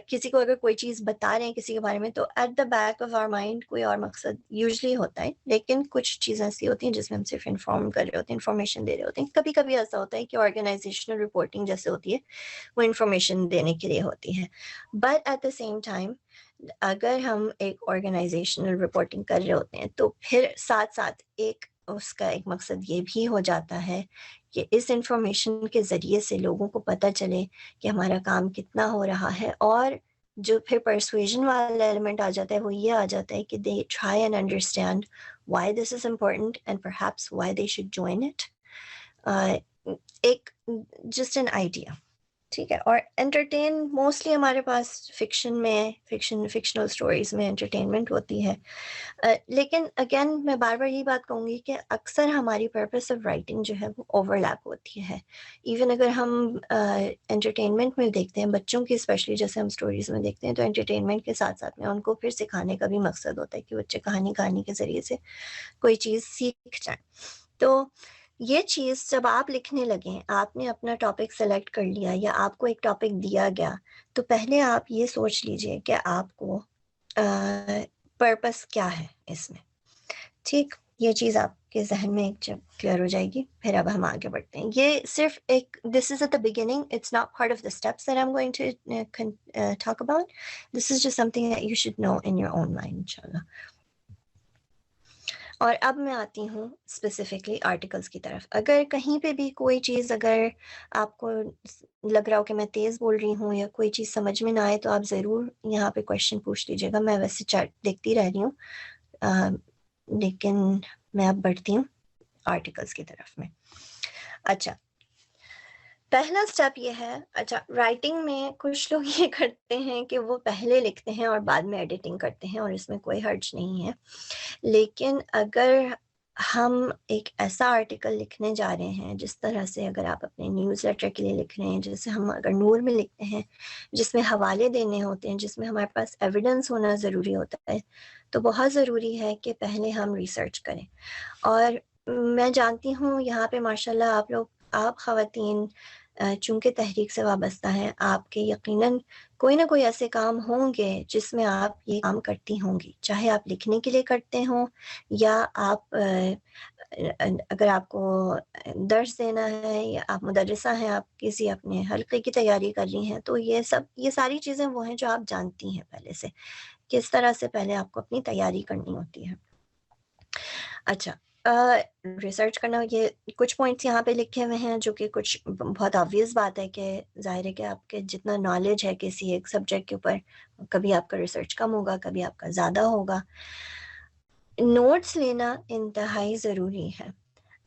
کسی کو اگر کوئی چیز بتا رہے ہیں کسی کے بارے میں تو at the back of our mind کوئی اور مقصد یوزلی ہوتا ہے. لیکن کچھ چیزیں ایسی ہوتی ہیں جس میں ہم صرف انفارم کر رہے ہوتے ہیں, انفارمیشن دے رہے ہوتے ہیں. کبھی کبھی ایسا ہوتا ہے کہ آرگنائزیشنل رپورٹنگ جیسے ہوتی ہے وہ انفارمیشن دینے کے لیے ہوتی ہے. But at the same time اگر ہم ایک آرگنائزیشنل رپورٹنگ کر رہے ہوتے ہیں تو پھر ساتھ ساتھ اس کا ایک مقصد یہ بھی ہو جاتا ہے کہ اس انفارمیشن کے ذریعے سے لوگوں کو پتہ چلے کہ ہمارا کام کتنا ہو رہا ہے اور جو پھر persuasion والا element آ جاتا ہے وہ یہ آ جاتا ہے کہ they try and understand why this is important and perhaps why they should join it. ایک just an idea. ٹھیک ہے. اور انٹرٹین موسٹلی ہمارے پاس فکشنل اسٹوریز میں انٹرٹینمنٹ ہوتی ہے. لیکن اگین میں بار بار یہ بات کہوں گی کہ اکثر ہماری پرپس آف رائٹنگ جو ہے وہ اوور لیپ ہوتی ہے. ایون اگر ہم انٹرٹینمنٹ میں دیکھتے ہیں بچوں کی اسپیشلی جیسے ہم اسٹوریز میں دیکھتے ہیں تو انٹرٹینمنٹ کے ساتھ ساتھ میں ان کو پھر سکھانے کا بھی مقصد ہوتا ہے کہ بچے کہانی کے ذریعے سے کوئی چیز سیکھ جائیں. تو یہ چیز جب آپ لکھنے لگیں, آپ نے اپنا ٹاپک سلیکٹ کر لیا یا آپ کو ایک ٹاپک دیا گیا, تو پہلے آپ یہ سوچ لیجئے کہ آپ کو پرپس کیا ہے اس میں. ٹھیک, یہ چیز آپ کے ذہن میں ایک جب کلیئر ہو جائے گی پھر اب ہم آگے بڑھتے ہیں. یہ صرف ایک this is at the beginning, it's not part of the steps that I am going to talk about. This is just something that you should know in your own mind انشاءاللہ. اور اب میں آتی ہوں اسپیسیفکلی آرٹیکلس کی طرف. اگر کہیں پہ بھی کوئی چیز اگر آپ کو لگ رہا ہو کہ میں تیز بول رہی ہوں یا کوئی چیز سمجھ میں نہ آئے تو آپ ضرور یہاں پہ کویشچن پوچھ لیجیے گا. میں ویسے چیٹ دیکھتی رہ رہی ہوں, لیکن میں اب بڑھتی ہوں آرٹیکلس کی طرف میں. اچھا, پہلا سٹیپ یہ ہے. اچھا, رائٹنگ میں کچھ لوگ یہ کرتے ہیں کہ وہ پہلے لکھتے ہیں اور بعد میں ایڈیٹنگ کرتے ہیں, اور اس میں کوئی حرج نہیں ہے. لیکن اگر ہم ایک ایسا آرٹیکل لکھنے جا رہے ہیں جس طرح سے اگر آپ اپنے نیوز لیٹر کے لیے لکھ رہے ہیں, جیسے ہم اگر نور میں لکھتے ہیں جس میں حوالے دینے ہوتے ہیں, جس میں ہمارے پاس ایویڈنس ہونا ضروری ہوتا ہے, تو بہت ضروری ہے کہ پہلے ہم ریسرچ کریں. اور میں جانتی ہوں یہاں پہ ماشاءاللہ آپ خواتین چونکہ تحریک سے وابستہ ہیں, آپ کے یقیناً کوئی نہ کوئی ایسے کام ہوں گے جس میں آپ یہ کام کرتی ہوں گی, چاہے آپ لکھنے کے لیے کرتے ہوں یا آپ اگر آپ کو درس دینا ہے یا آپ مدرسہ ہیں, آپ کسی اپنے حلقے کی تیاری کر رہی ہیں, تو یہ ساری چیزیں وہ ہیں جو آپ جانتی ہیں پہلے سے, کس طرح سے پہلے آپ کو اپنی تیاری کرنی ہوتی ہے. اچھا, ریسرچ کرنا, یہ کچھ پوائنٹس یہاں پہ لکھے ہوئے ہیں جو کہ کچھ بہت آبویس بات ہے کہ ظاہر ہے کہ آپ کے جتنا نالج ہے کسی ایک سبجیکٹ کے اوپر, کبھی آپ کا ریسرچ کم ہوگا, کبھی آپ کا زیادہ ہوگا. نوٹس لینا انتہائی ضروری ہے,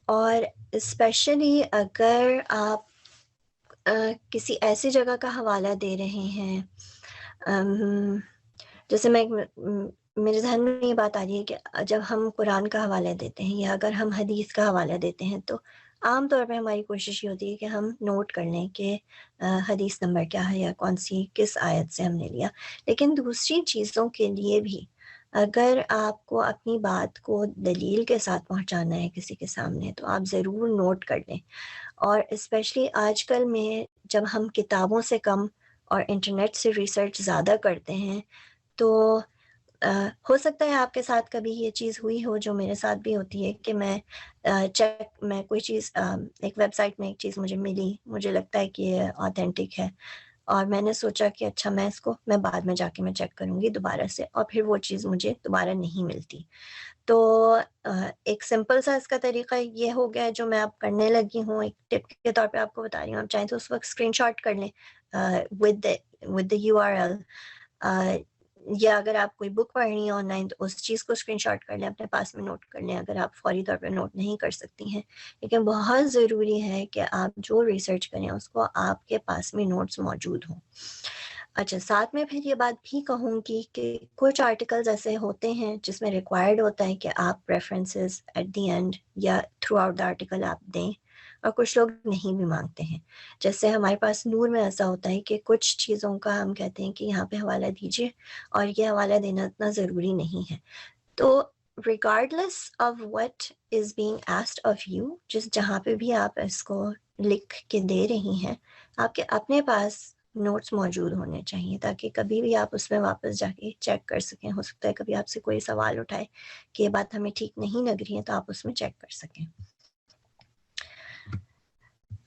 اور اسپیشلی اگر آپ کسی ایسی جگہ کا حوالہ دے رہے ہیں, جیسے میرے ذہن میں یہ بات آ رہی ہے کہ جب ہم قرآن کا حوالہ دیتے ہیں یا اگر ہم حدیث کا حوالہ دیتے ہیں تو عام طور پہ ہماری کوشش یہ ہوتی ہے کہ ہم نوٹ کر لیں کہ حدیث نمبر کیا ہے یا کون سی کس آیت سے ہم نے لیا. لیکن دوسری چیزوں کے لیے بھی اگر آپ کو اپنی بات کو دلیل کے ساتھ پہنچانا ہے کسی کے سامنے, تو آپ ضرور نوٹ کر لیں. اور اسپیشلی آج کل میں جب ہم کتابوں سے کم اور انٹرنیٹ سے ریسرچ زیادہ کرتے ہیں, تو ہو سکتا ہے آپ کے ساتھ کبھی یہ چیز ہوئی ہو جو میرے ساتھ بھی ہوتی ہے کہ میں کوئی چیز ایک ویب سائٹ میں ایک چیز مجھے ملی, مجھے لگتا ہے کہ یہ آتھینٹک ہے, اور میں نے سوچا کہ اچھا میں بعد میں جا کے میں چیک کروں گی دوبارہ سے, اور پھر وہ چیز مجھے دوبارہ نہیں ملتی. تو ایک سمپل سا اس کا طریقہ یہ ہو گیا جو میں اب کرنے لگی ہوں, ایک ٹپ کے طور پہ آپ کو بتا رہی ہوں. آپ چاہیں تو اس وقت اسکرین شاٹ کر لیں ود دا URL, یا اگر آپ کوئی بک پڑھ رہی ہیں آن لائن تو اس چیز کو اسکرین شاٹ کر لیں, اپنے پاس میں نوٹ کر لیں اگر آپ فوری طور پہ نوٹ نہیں کر سکتی ہیں. لیکن بہت ضروری ہے کہ آپ جو ریسرچ کریں اس کو آپ کے پاس میں نوٹس موجود ہوں. اچھا, ساتھ میں پھر یہ بات بھی کہوں گی کہ کچھ آرٹیکلز ایسے ہوتے ہیں جس میں ریکوائرڈ ہوتا ہے کہ آپ ریفرنسز ایٹ دی اینڈ یا تھرو آؤٹ دا آرٹیکل آپ دیں, اور کچھ لوگ نہیں بھی مانگتے ہیں. جیسے ہمارے پاس نور میں ایسا ہوتا ہے کہ کچھ چیزوں کا ہم کہتے ہیں کہ یہاں پہ حوالہ دیجیے, اور یہ حوالہ دینا اتنا ضروری نہیں ہے. تو regardless of what is being asked of you, جہاں پہ بھی آپ اس کو لکھ کے دے رہی ہیں, آپ کے اپنے پاس نوٹس موجود ہونے چاہیے تاکہ کبھی بھی آپ اس میں واپس جا کے چیک کر سکیں. ہو سکتا ہے کبھی آپ سے کوئی سوال اٹھائے کہ یہ بات ہمیں ٹھیک نہیں لگ رہی ہے, تو آپ اس میں چیک کر سکیں.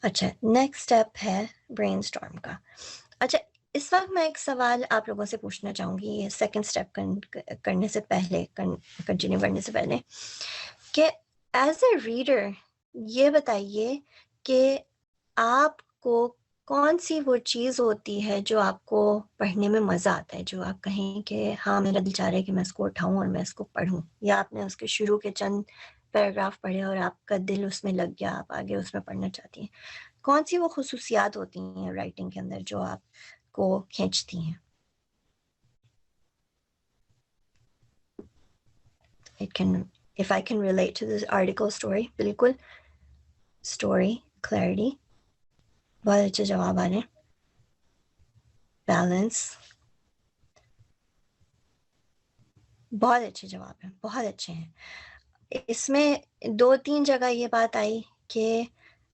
اچھا, نیکسٹ اسٹیپ ہے برین اسٹارم کا. اچھا, اس وقت میں ایک سوال آپ لوگوں سے پوچھنا چاہوں گی, یہ سیکنڈ اسٹیپ کرنے سے پہلے, کنٹینیو کرنے سے پہلے, کہ ایز اے ریڈر یہ بتائیے کہ آپ کو کون سی وہ چیز ہوتی ہے جو آپ کو پڑھنے میں مزہ آتا ہے, جو آپ کہیں کہ ہاں میرا دل چاہ رہا ہے کہ میں اس کو اٹھاؤں اور میں اس کو پڑھوں, یا آپ نے اس کے شروع کے چند پیراگراف پڑھے اور آپ کا دل اس میں لگ گیا, آپ آگے اس میں پڑھنا چاہتی ہیں؟ کون سی وہ خصوصیات ہوتی ہیں رائٹنگ کے اندر جو آپ کو کھینچتی ہیں؟ If I can relate to this article story, بالکل story, clarity, بہت اچھے جواب آ رہے ہیں, بیلنس, بہت اچھے جواب ہیں, بہت اچھے ہیں. اس میں 2-3 جگہ یہ بات آئی کہ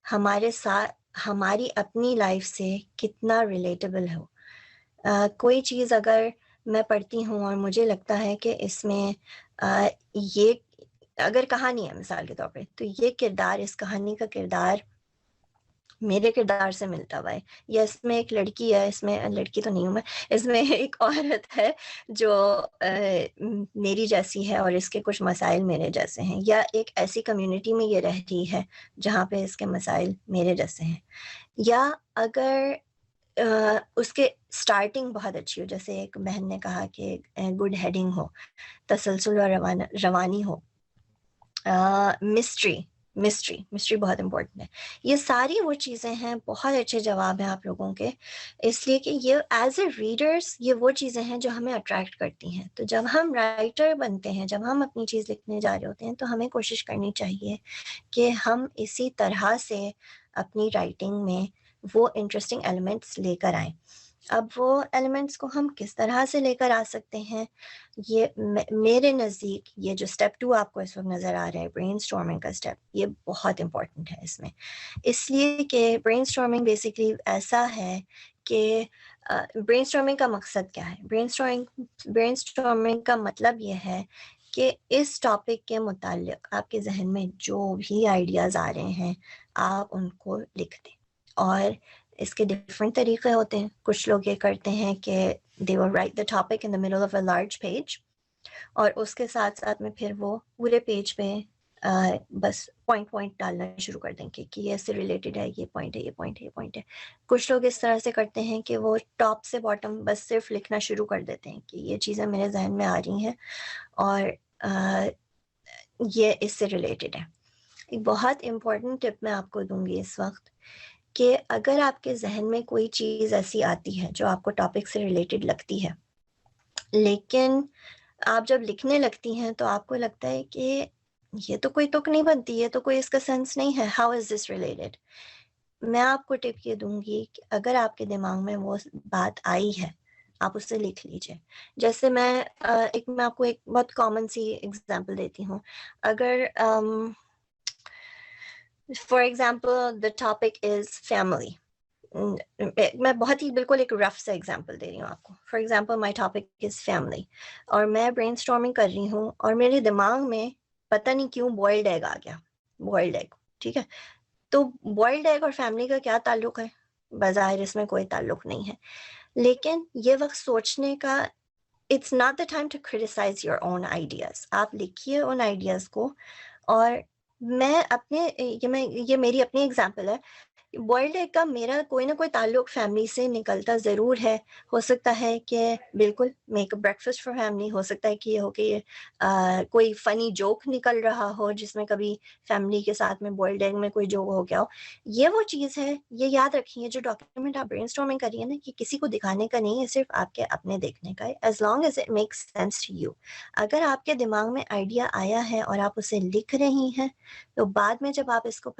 ہمارے ساتھ ہماری اپنی لائف سے کتنا ریلیٹیبل ہو. کوئی چیز اگر میں پڑھتی ہوں اور مجھے لگتا ہے کہ اس میں یہ اگر کہانی ہے مثال کے طور پہ, تو یہ کردار, اس کہانی کا کردار میرے کردار سے ملتا ہوا ہے, یا اس میں ایک لڑکی ہے, اس میں لڑکی تو نہیں ہوں میں, اس میں ایک عورت ہے جو میری جیسی ہے اور اس کے کچھ مسائل میرے جیسے ہیں, یا ایک ایسی کمیونٹی میں یہ رہ رہی ہے جہاں پہ اس کے مسائل میرے جیسے ہیں, یا اگر اس کے سٹارٹنگ بہت اچھی ہو, جیسے ایک بہن نے کہا کہ گڈ ہیڈنگ ہو, تسلسل اور روانی ہو, مسٹری بہت امپورٹنٹ ہے. یہ ساری وہ چیزیں ہیں, بہت اچھے جواب ہیں آپ لوگوں کے, اس لیے کہ یہ ایز اے ریڈرس یہ وہ چیزیں ہیں جو ہمیں اٹریکٹ کرتی ہیں. تو جب ہم رائٹر بنتے ہیں, جب ہم اپنی چیز لکھنے جا رہے ہوتے ہیں, تو ہمیں کوشش کرنی چاہیے کہ ہم اسی طرح سے اپنی رائٹنگ میں وہ انٹرسٹنگ ایلیمنٹس لے کر آئیں. اب وہ ایلیمنٹس کو ہم کس طرح سے لے کر آ سکتے ہیں, یہ میرے نزدیک یہ جو اسٹیپ 2 آپ کو اس وقت نظر آ رہا ہے, برین اسٹارمنگ کا اسٹیپ, یہ بہت امپورٹنٹ ہے اس میں, اس لیے کہ برین اسٹارمنگ بیسکلی ایسا ہے کہ برین اسٹارمنگ کا مقصد کیا ہے. برین اسٹارمنگ کا مطلب یہ ہے کہ اس ٹاپک کے متعلق آپ کے ذہن میں جو بھی آئیڈیاز آ رہے ہیں آپ ان کو لکھ دیں. اور اس کے ڈفرینٹ طریقے ہوتے ہیں. کچھ لوگ یہ کرتے ہیں کہ they will write the topic in the middle of a large page, اور اس کے ساتھ ساتھ میں پھر وہ پورے پیج پہ بس پوائنٹ ڈالنا شروع کر دیں کہ یہ اس سے ریلیٹڈ ہے, یہ پوائنٹ ہے, یہ پوائنٹ ہے, یہ پوائنٹ ہے. کچھ لوگ اس طرح سے کرتے ہیں کہ وہ ٹاپ سے باٹم بس صرف لکھنا شروع کر دیتے ہیں کہ یہ چیزیں میرے ذہن میں آ رہی ہیں اور یہ اس سے ریلیٹڈ ہے. ایک بہت امپورٹنٹ ٹپ میں آپ کو دوں گی اس وقت کہ اگر آپ کے ذہن میں کوئی چیز ایسی آتی ہے جو آپ کو ٹاپک سے ریلیٹڈ لگتی ہے, لیکن آپ جب لکھنے لگتی ہیں تو آپ کو لگتا ہے کہ یہ تو کوئی تک نہیں بنتی, یہ تو کوئی اس کا سینس نہیں ہے, ہاؤ از دس ریلیٹڈ. میں آپ کو ٹپ یہ دوں گی کہ اگر آپ کے دماغ میں وہ بات آئی ہے آپ اس سے لکھ لیجئے. جیسے میں آپ کو ایک بہت کامن سی ایگزامپل دیتی ہوں. اگر for example the topic is family, میں بہت ہی بالکل ایک رف سے ایگزامپل دے رہی ہوں آپ کو. For example my topic is family, اور میں برین اسٹارمنگ کر رہی ہوں اور میرے دماغ میں پتہ نہیں کیوں بوائلڈ ایگ آ گیا. بوائلڈ ایگ, ٹھیک ہے, تو بوائلڈ ایگ اور فیملی کا کیا تعلق ہے؟ بظاہر اس میں کوئی تعلق نہیں ہے, لیکن یہ وقت سوچنے کا, it's not the time to criticise your own ideas. آپ لکھیے ان آئیڈیاز کو. اور میں اپنے یہ میری اپنی ایگزامپل ہے. بوائلڈ ایگ کا میرا کوئی نہ کوئی تعلق فیملی سے نکلتا ضرور ہے. ہو سکتا ہے کہ بالکل make a breakfast for family, ہو سکتا ہے کہ یہ ہو کہ کوئی فنی جوک نکل رہا ہو جس میں کبھی فیملی کے ساتھ میں بوائلڈ ایگ میں کوئی جوک ہو گیا ہو. یہ وہ چیز ہے, یہ یاد رکھیے, جو ڈاکیومنٹ آپ برین اسٹارمنگ کر رہی ہیں نا, کہ کسی کو دکھانے کا نہیں ہے, صرف آپ کے اپنے دیکھنے کا ہے, as long as it makes sense to you. اگر آپ کے دماغ میں آئیڈیا آیا ہے اور آپ اسے لکھ رہی ہیں, تو بعد میں جب آپ اس کو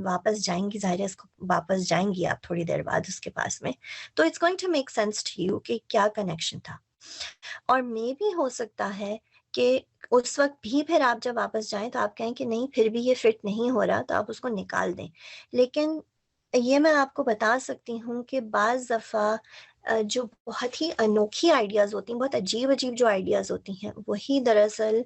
واپس جائیں گی, ظاہر ہے اس کو واپس جائیں گی آپ تھوڑی دیر بعد اس کے پاس میں, تو it's going to make sense to you کہ کیا کنیکشن تھا. اور مے بھی ہو سکتا ہے کہ اس وقت بھی پھر آپ جب واپس جائیں تو آپ کہیں کہ نہیں پھر بھی یہ فٹ نہیں ہو رہا, تو آپ اس کو نکال دیں. لیکن یہ میں آپ کو بتا سکتی ہوں کہ بعض دفعہ جو بہت ہی انوکھی آئیڈیاز ہوتی ہیں, بہت عجیب جو آئیڈیاز ہوتی ہیں, وہی دراصل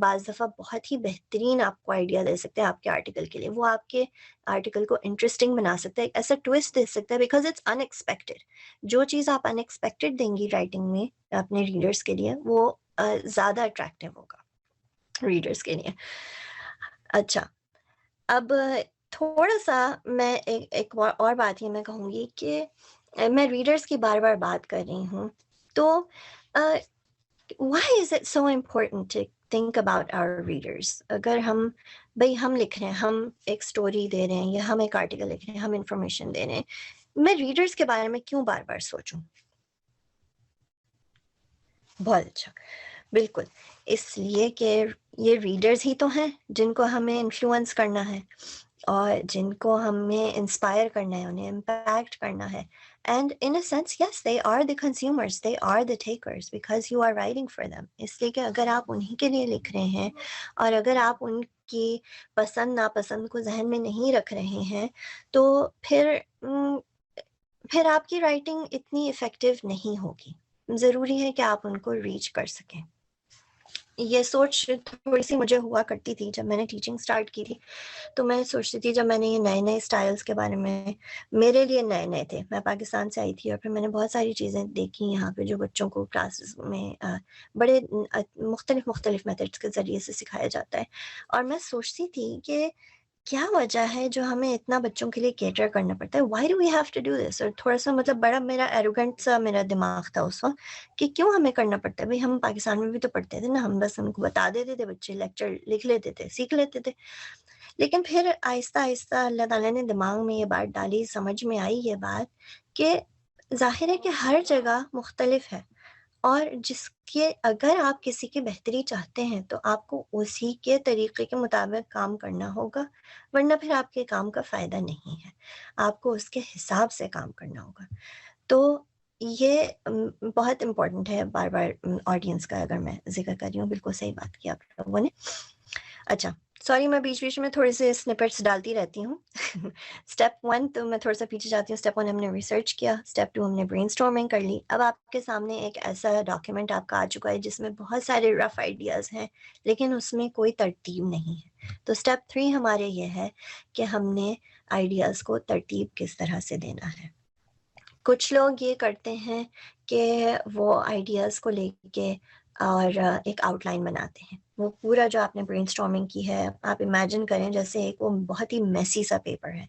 بعض دفعہ بہت ہی بہترین آپ کو آئیڈیا دے سکتے ہیں آپ کے آرٹیکل کے لیے. وہ آپ کے آرٹیکل کو انٹرسٹنگ بنا سکتا ہے, ایسا ٹویسٹ دے سکتا ہے, بیکاز اٹس ان ایکسپیکٹڈ. جو چیز آپ ان ایکسپیکٹڈ دیں گی رائٹنگ میں اپنے ریڈرس کے لیے, وہ زیادہ اٹریکٹیو ہوگا ریڈرس کے لیے. اچھا, اب تھوڑا سا میں ایک اور بات یہ میں کہوں گی کہ میں ریڈرز کی بار بار بات کر رہی ہوں، تو why is it so important to think about our readers? اگر ہم لکھ رہے ہیں، ہم ایک اسٹوری دے رہے ہیں یا ہم ایک آرٹیکل لکھ رہے ہیں، ہم انفارمیشن دے رہے ہیں، میں ریڈرز کے بارے میں کیوں بار بار سوچوں؟ بہت اچھا، بالکل اس لیے کہ یہ ریڈرز ہی تو ہیں جن کو ہمیں انفلوئنس کرنا ہے اور جن کو ہمیں انسپائر کرنا ہے، انہیں امپیکٹ کرنا ہے. And in a sense yes they are the consumers, they are the takers because you are writing for them. اس لیے کہ اگر آپ انہیں کے لیے لکھ رہے ہیں اور اگر آپ ان کی پسند ناپسند کو ذہن میں نہیں رکھ رہے ہیں تو پھر آپ کی رائٹنگ اتنی افیکٹو نہیں ہوگی. ضروری ہے کہ آپ ان کو ریچ کر سکیں. یہ سوچ تھوڑی سی مجھے ہوا کرتی تھی جب میں نے ٹیچنگ سٹارٹ کی تھی. تو میں سوچتی تھی جب میں نے یہ نئے نئے اسٹائلس کے بارے میں، میرے لیے نئے تھے، میں پاکستان سے آئی تھی اور پھر میں نے بہت ساری چیزیں دیکھی یہاں پہ جو بچوں کو کلاسز میں بڑے مختلف میتھڈس کے ذریعے سے سکھایا جاتا ہے. اور میں سوچتی تھی کہ کیا وجہ ہے جو ہمیں اتنا بچوں کے لیے کیٹر کرنا پڑتا ہے، why do we have to do this. اور تھوڑا سا مطلب بڑا میرا ایروگنٹ سا میرا دماغ تھا اس وقت کہ کیوں ہمیں کرنا پڑتا ہے. بھائی ہم پاکستان میں بھی تو پڑھتے تھے نا، ہم بس ان کو بتا دیتے تھے، بچے لیکچر لکھ لیتے تھے، سیکھ لیتے تھے. لیکن پھر آہستہ آہستہ اللہ تعالیٰ نے دماغ میں یہ بات ڈالی، سمجھ میں آئی یہ بات کہ ظاہر ہے کہ ہر جگہ مختلف ہے اور جس کے اگر آپ کسی کی بہتری چاہتے ہیں تو آپ کو اسی کے طریقے کے مطابق کام کرنا ہوگا، ورنہ پھر آپ کے کام کا فائدہ نہیں ہے. آپ کو اس کے حساب سے کام کرنا ہوگا. تو یہ بہت امپورٹنٹ ہے. بار بار آڈینس کا اگر میں ذکر کر رہی ہوں، بالکل صحیح بات کی آپ لوگوں نے. اچھا سوری، میں بیچ میں تھوڑے سے سنپٹس ڈالتی رہتی ہوں. اسٹیپ 1 تو میں تھوڑا سا پیچھے جاتی ہوں. اسٹیپ 1 ہم نے ریسرچ کیا، اسٹیپ 2 ہم نے برین اسٹارمنگ کر لی. اب آپ کے سامنے ایک ایسا ڈاکیومنٹ آپ کا آ چکا ہے جس میں بہت سارے رف آئیڈیاز ہیں لیکن اس میں کوئی ترتیب نہیں ہے. تو اسٹیپ 3 ہمارے یہ ہے کہ ہم نے آئیڈیاز کو ترتیب کس طرح سے دینا ہے. کچھ لوگ یہ کرتے ہیں کہ وہ آئیڈیاز کو لے کے اور ایک آؤٹ لائن بناتے ہیں. وہ پورا جو آپ نے برین اسٹارمنگ کی ہے، آپ امیجن کریں جیسے ایک وہ بہت ہی میسی سا پیپر ہے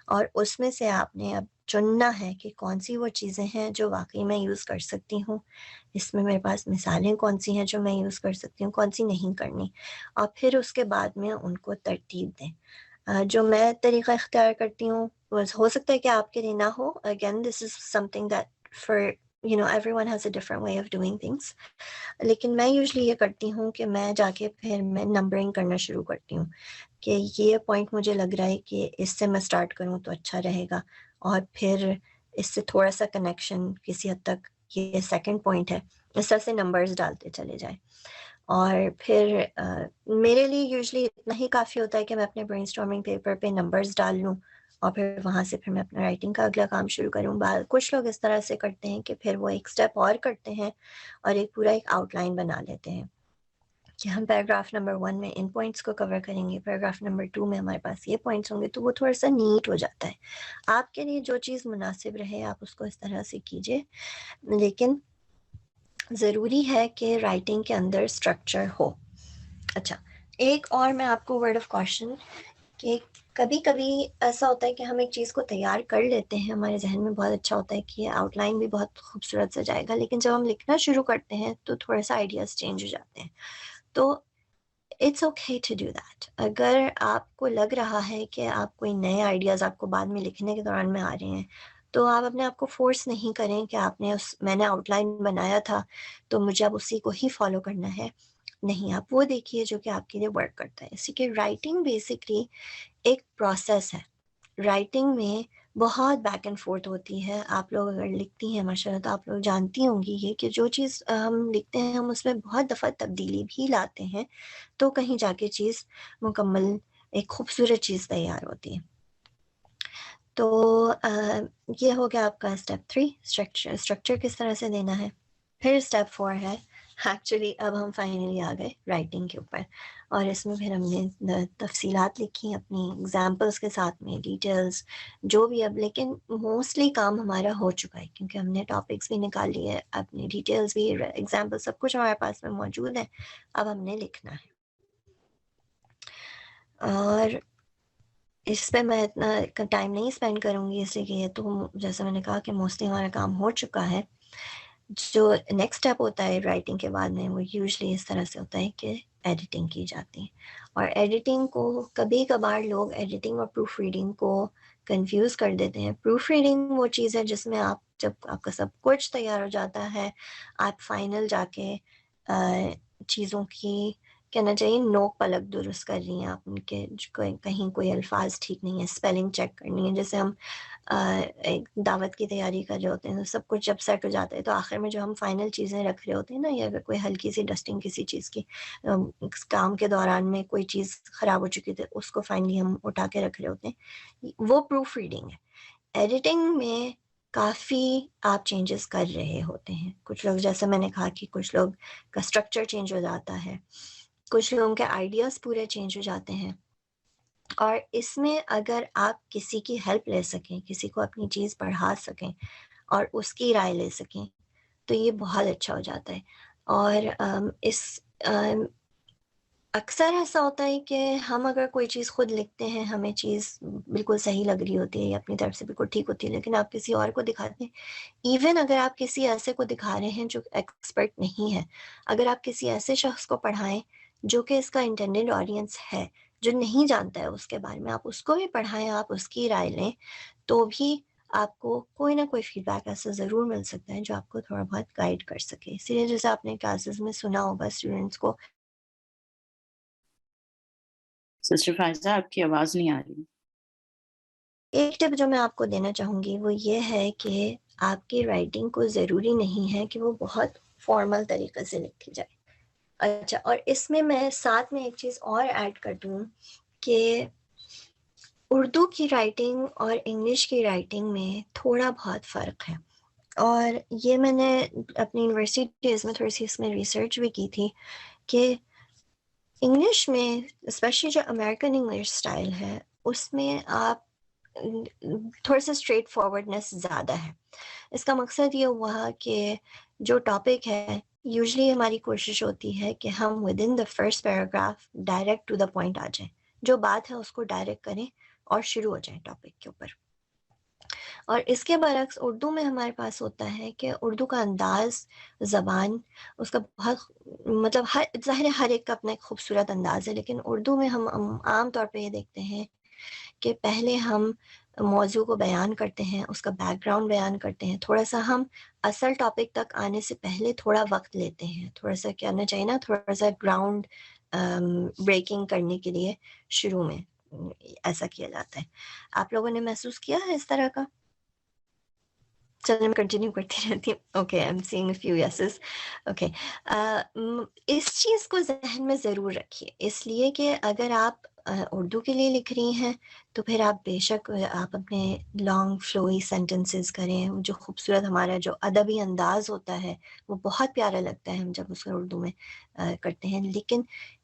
اور اس میں سے آپ نے اب چننا ہے کہ کون سی وہ چیزیں ہیں جو واقعی میں یوز کر سکتی ہوں، اس میں میرے پاس مثالیں کون سی ہیں جو میں یوز کر سکتی ہوں، کون سی نہیں کرنی، اور پھر اس کے بعد میں ان کو ترتیب دیں. جو میں طریقہ اختیار کرتی ہوں ہو سکتا ہے کہ آپ کے لیے نہ ہو. Again this is something that for everyone has a different way of doing things. لیکن میں یوزلی یہ کرتی ہوں کہ میں جا کے پھر میں نمبرنگ کرنا شروع کرتی ہوں کہ یہ پوائنٹ مجھے لگ رہا ہے کہ اس سے میں اسٹارٹ کروں تو اچھا رہے گا، اور پھر اس سے تھوڑا سا کنیکشن کسی حد تک یہ سیکنڈ پوائنٹ ہے، اس طرح سے نمبرز ڈالتے چلے جائیں. اور پھر میرے لیے یوزلی اتنا ہی کافی ہوتا ہے کہ میں اپنے برین اسٹارمنگ پیپر پہ نمبرز ڈال لوں اور پھر وہاں سے پھر میں اپنا رائٹنگ کا اگلا کام شروع کروں. کچھ لوگ اس طرح سے کرتے ہیں کہ پھر وہ ایک سٹیپ اور کرتے ہیں اور ایک پورا ایک آؤٹ لائن بنا لیتے ہیں کہ ہم پیراگراف نمبر 1 میں ان پوائنٹس کو کور کریں گے، پیراگراف نمبر 2 میں ہمارے پاس یہ پوائنٹس ہوں گے. تو وہ تھوڑا سا نیٹ ہو جاتا ہے. آپ کے لیے جو چیز مناسب رہے آپ اس کو اس طرح سے کیجیے، لیکن ضروری ہے کہ رائٹنگ کے اندر اسٹرکچر ہو. اچھا، ایک اور میں آپ کو ورڈ آف کوشن کہ کبھی کبھی ایسا ہوتا ہے کہ ہم ایک چیز کو تیار کر لیتے ہیں، ہمارے ذہن میں بہت اچھا ہوتا ہے کہ یہ آؤٹ لائن بھی بہت خوبصورت سے جائے گا، لیکن جب ہم لکھنا شروع کرتے ہیں تو تھوڑا سا آئیڈیاز چینج ہو جاتے ہیں. تو it's okay to do that. اگر آپ کو لگ رہا ہے کہ آپ کوئی نئے آئیڈیاز آپ کو بعد میں لکھنے کے دوران میں آ رہے ہیں تو آپ اپنے آپ کو فورس نہیں کریں کہ میں نے آؤٹ لائن بنایا تھا تو مجھے اب اسی کو ہی فالو کرنا ہے. نہیں، آپ وہ دیکھیے جو کہ آپ کے لیے ورک کرتا ہے. اسی کہ رائٹنگ بیسکلی ایک پروسیس ہے. رائٹنگ میں بہت بیک اینڈ فورتھ ہوتی ہے. آپ لوگ اگر لکھتی ہیں ماشاءاللہ تو آپ لوگ جانتی ہوں گی یہ کہ جو چیز ہم لکھتے ہیں ہم اس میں بہت دفعہ تبدیلی بھی لاتے ہیں تو کہیں جا کے چیز مکمل ایک خوبصورت چیز تیار ہوتی ہے. تو یہ ہو گیا آپ کا اسٹیپ 3، اسٹرکچر کس طرح سے دینا ہے. پھر اسٹیپ 4 ہے ایکچولی اب ہم فائنلی آ گئے رائٹنگ کے اوپر، اور اس میں پھر ہم نے تفصیلات لکھی اپنی ایگزامپلس کے ساتھ میں، ڈیٹیلز جو بھی. اب لیکن موسٹلی کام ہمارا ہو چکا ہے کیونکہ ہم نے ٹاپکس بھی نکال لیے، اپنی ڈیٹیلز بھی، ایگزامپل سب کچھ ہمارے پاس میں موجود ہے. اب ہم نے لکھنا ہے. اور اس پہ میں اتنا ٹائم نہیں اسپینڈ کروں گی، اس لیے کہ یہ تو جیسے میں نے کہا کہ موسٹلی ہمارا کام ہو چکا ہے. جو نیکسٹ اسٹیپ ہوتا ہے رائٹنگ کے بعد میں، وہ یوزلی اس طرح سے ہوتا ہے کہ ایڈیٹنگ کی جاتی ہے. اور ایڈیٹنگ کو کبھی کبھار لوگ ایڈیٹنگ اور پروف ریڈنگ کو کنفیوز کر دیتے ہیں. پروف ریڈنگ وہ چیز ہے جس میں آپ جب آپ کا سب کچھ تیار ہو جاتا ہے، آپ فائنل جا کے چیزوں کی کہنا چاہیے نوک پلک درست کر رہی ہیں، آپ ان کے کہیں کوئی الفاظ ٹھیک نہیں ہے، اسپیلنگ چیک کرنی ہے. جیسے ہم ایک دعوت کی تیاری کر رہے ہوتے ہیں تو سب کچھ جب سیٹ ہو جاتا ہے تو آخر میں جو ہم فائنل چیزیں رکھ رہے ہوتے ہیں نا، یا اگر کوئی ہلکی سی ڈسٹنگ کسی چیز کی کام کے دوران میں کوئی چیز خراب ہو چکی تھی، اس کو فائنلی ہم اٹھا کے رکھ رہے ہوتے ہیں، وہ پروف ریڈنگ ہے. ایڈیٹنگ میں کافی آپ چینجز کر رہے ہوتے ہیں. کچھ لوگ جیسے میں نے کہا کہ کچھ لوگ کا اسٹرکچر چینج ہو جاتا ہے، کچھ لوگوں کے آئیڈیاز پورے چینج ہو جاتے ہیں. اور اس میں اگر آپ کسی کی ہیلپ لے سکیں، کسی کو اپنی چیز پڑھا سکیں اور اس کی رائے لے سکیں تو یہ بہت اچھا ہو جاتا ہے. اور اس اکثر ایسا ہوتا ہے کہ ہم اگر کوئی چیز خود لکھتے ہیں، ہمیں چیز بالکل صحیح لگ رہی ہوتی ہے یا اپنی طرف سے بالکل ٹھیک ہوتی ہے، لیکن آپ کسی اور کو دکھاتے ہیں، ایون اگر آپ کسی ایسے کو دکھا رہے ہیں جو ایکسپرٹ نہیں ہے، اگر آپ کسی ایسے شخص کو پڑھائیں جو کہ اس کا انٹینڈڈ آڈینس ہے، جو نہیں جانتا ہے اس کے بارے میں، آپ اس کو بھی پڑھائیں، آپ اس کی رائے لیں، تو بھی آپ کو کوئی نہ کوئی فیڈ بیک ایسا ضرور مل سکتا ہے جو آپ کو تھوڑا بہت گائیڈ کر سکے. اسی لیے جیسے آپ نے کلاسز میں سنا ہوگا اسٹوڈنٹس کو. سسٹر فائزہ آپ کی آواز نہیں آ رہی. ایک ٹپ جو میں آپ کو دینا چاہوں گی وہ یہ ہے کہ آپ کی رائٹنگ کو ضروری نہیں ہے کہ وہ بہت فارمل طریقے سے لکھی جائے. اچھا، اور اس میں ساتھ میں ایک چیز اور ایڈ کر دوں کہ اردو کی رائٹنگ اور انگلش کی رائٹنگ میں تھوڑا بہت فرق ہے. اور یہ میں نے اپنی یونیورسٹی ڈیز میں تھوڑی سی اس میں ریسرچ بھی کی تھی کہ انگلش میں اسپیشلی جو امریکن انگلش اسٹائل ہے اس میں آپ تھوڑا سا اسٹریٹ فارورڈنس زیادہ ہے. اس کا مقصد یہ ہوا کہ جو ٹاپک ہے یوزلی ہماری کوشش ہوتی ہے کہ ہم within the first paragraph direct to the point آ جائیں، جو بات ہے اس کو ڈائریکٹ کریں اور شروع ہو جائیں ٹاپک کے اوپر. اور اس کے برعکس اردو میں ہمارے پاس ہوتا ہے کہ اردو کا انداز، زبان اس کا بہت مطلب ظاہر ہر ایک کا اپنا ایک خوبصورت انداز ہے، لیکن اردو میں ہم عام طور پہ یہ دیکھتے ہیں کہ پہلے ہم موضوع کو بیان کرتے ہیں، اس کا بیک گراؤنڈ بیان کرتے ہیں، تھوڑا سا ہم اصل ٹاپک تک آنے سے پہلے تھوڑا وقت لیتے ہیں، تھوڑا سا کہنا چاہیے نا، تھوڑا سا گراؤنڈ بریکنگ کرنے کے لیے شروع میں ایسا کیا جاتا ہے. آپ لوگوں نے محسوس کیا ہے اس طرح کا؟ چلیں میں کنٹینیو کرتی رہتی ہوں. Okay, I am seeing a few yeses. Okay, اس چیز کو ذہن میں ضرور رکھیے، اس لیے کہ اگر آپ اردو کے لیے لکھ رہی ہیں تو پھر آپ بے شک آپ اپنے لانگ فلوئی سینٹنسز کریں. جو خوبصورت ہمارا جو ادبی انداز ہوتا ہے وہ بہت پیارا لگتا ہے ہم جب اس کو اردو میں کرتے ہیں. لیکن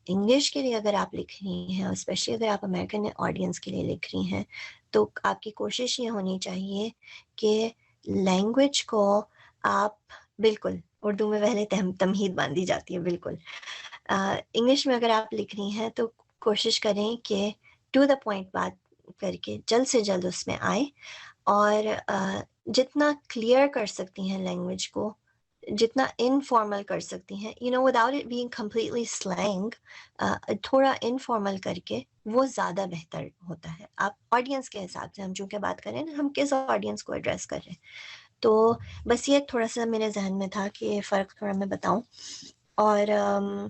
انگلش کے لیے اگر آپ لکھ رہی ہیں، اور اسپیشلی اگر آپ امریکن آڈینس کے لیے لکھ رہی ہیں، تو آپ کی کوشش یہ ہونی چاہیے کہ لینگویج کو آپ بالکل اردو میں پہلے تمہید باندھی جاتی ہے بالکل. انگلش میں اگر آپ لکھ رہی ہیں تو کوشش کریں کہ ٹو دا پوائنٹ بات کر کے جلد سے جلد اس میں آئیں، اور جتنا کلیئر کر سکتی ہیں لینگویج کو، جتنا انفارمل کر سکتی ہیں، without it being completely slang, تھوڑا انفارمل کر کے وہ زیادہ بہتر ہوتا ہے. آپ آڈینس کے حساب سے، ہم چونکہ بات کریں نا، ہم کس آڈینس کو ایڈریس کر رہے ہیں، تو بس یہ تھوڑا سا میرے ذہن میں تھا کہ یہ فرق تھوڑا میں بتاؤں. اور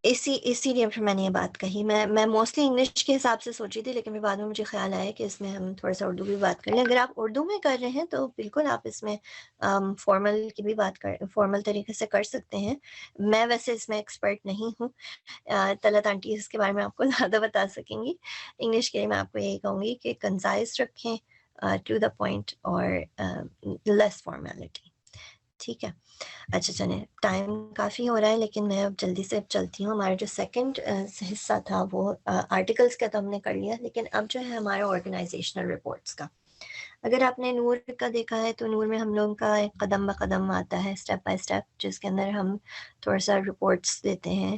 اسی لیے پھر میں نے یہ بات کہی. میں موسٹلی انگلش کے حساب سے سوچی تھی، لیکن پھر بعد میں مجھے خیال آیا کہ اس میں ہم تھوڑا سا اردو بھی بات کر لیں. اگر آپ اردو میں کر رہے ہیں تو بالکل آپ اس میں فارمل کی بھی بات فارمل طریقے سے کر سکتے ہیں. میں ویسے اس میں ایکسپرٹ نہیں ہوں، طلعت آنٹی اس کے بارے میں آپ کو زیادہ بتا سکیں گی. انگلش کے لیے میں آپ کو یہی کہوں گی کہ کنسائز رکھیں، ٹو دا پوائنٹ، اور لیس فارمیلٹی. ٹھیک ہے؟ اچھا چلیں، ٹائم کافی ہو رہا ہے لیکن میں اب جلدی سے چلتی ہوں. ہمارا جو سیکنڈ حصہ تھا وہ آرٹیکلس کا تو ہم نے کر لیا، لیکن اب جو ہے ہمارا آرگنائزیشنل رپورٹس کا. اگر آپ نے نور کا دیکھا ہے تو نور میں ہم لوگوں کا ایک قدم بقدم آتا ہے، اسٹیپ بائی اسٹیپ، جس کے اندر ہم تھوڑا سا رپورٹس دیتے ہیں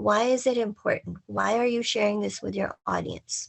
why is it important, why are you sharing this with your audience.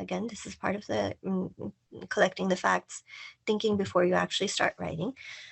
Again, this is part of the collecting the facts, thinking before you actually start writing.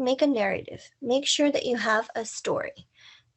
make a narrative, make sure that you have a story.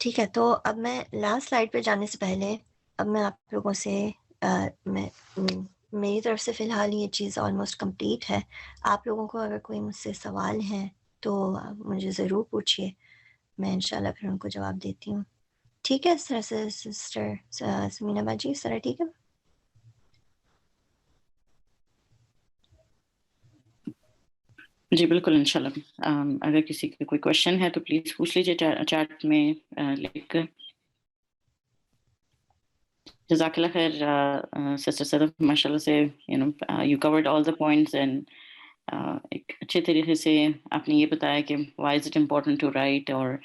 ٹھیک ہے, تو اب میں لاسٹ سلائڈ پہ جانے سے پہلے اب میں آپ لوگوں سے میری طرف سے فی الحال یہ چیز آلموسٹ کمپلیٹ ہے. آپ لوگوں کو اگر کوئی مجھ سے سوال ہیں تو مجھے ضرور پوچھیے, میں انشاءاللہ پھر ان کو جواب دیتی ہوں. ٹھیک ہے اس طرح سے سسٹر سمینہ باجی, اس طرح ٹھیک ہے؟ جی بالکل انشاءاللہ. اگر کسی کا کوئی کوشچن ہے تو پلیز پوچھ لیجیے چیٹ میں لکھ کر. جزاک اللہ خیر سسٹر صدف, ماشاءاللہ سے you covered all the points and ایک اچھے طریقے سے آپ نے یہ بتایا کہ why is it important to write, اور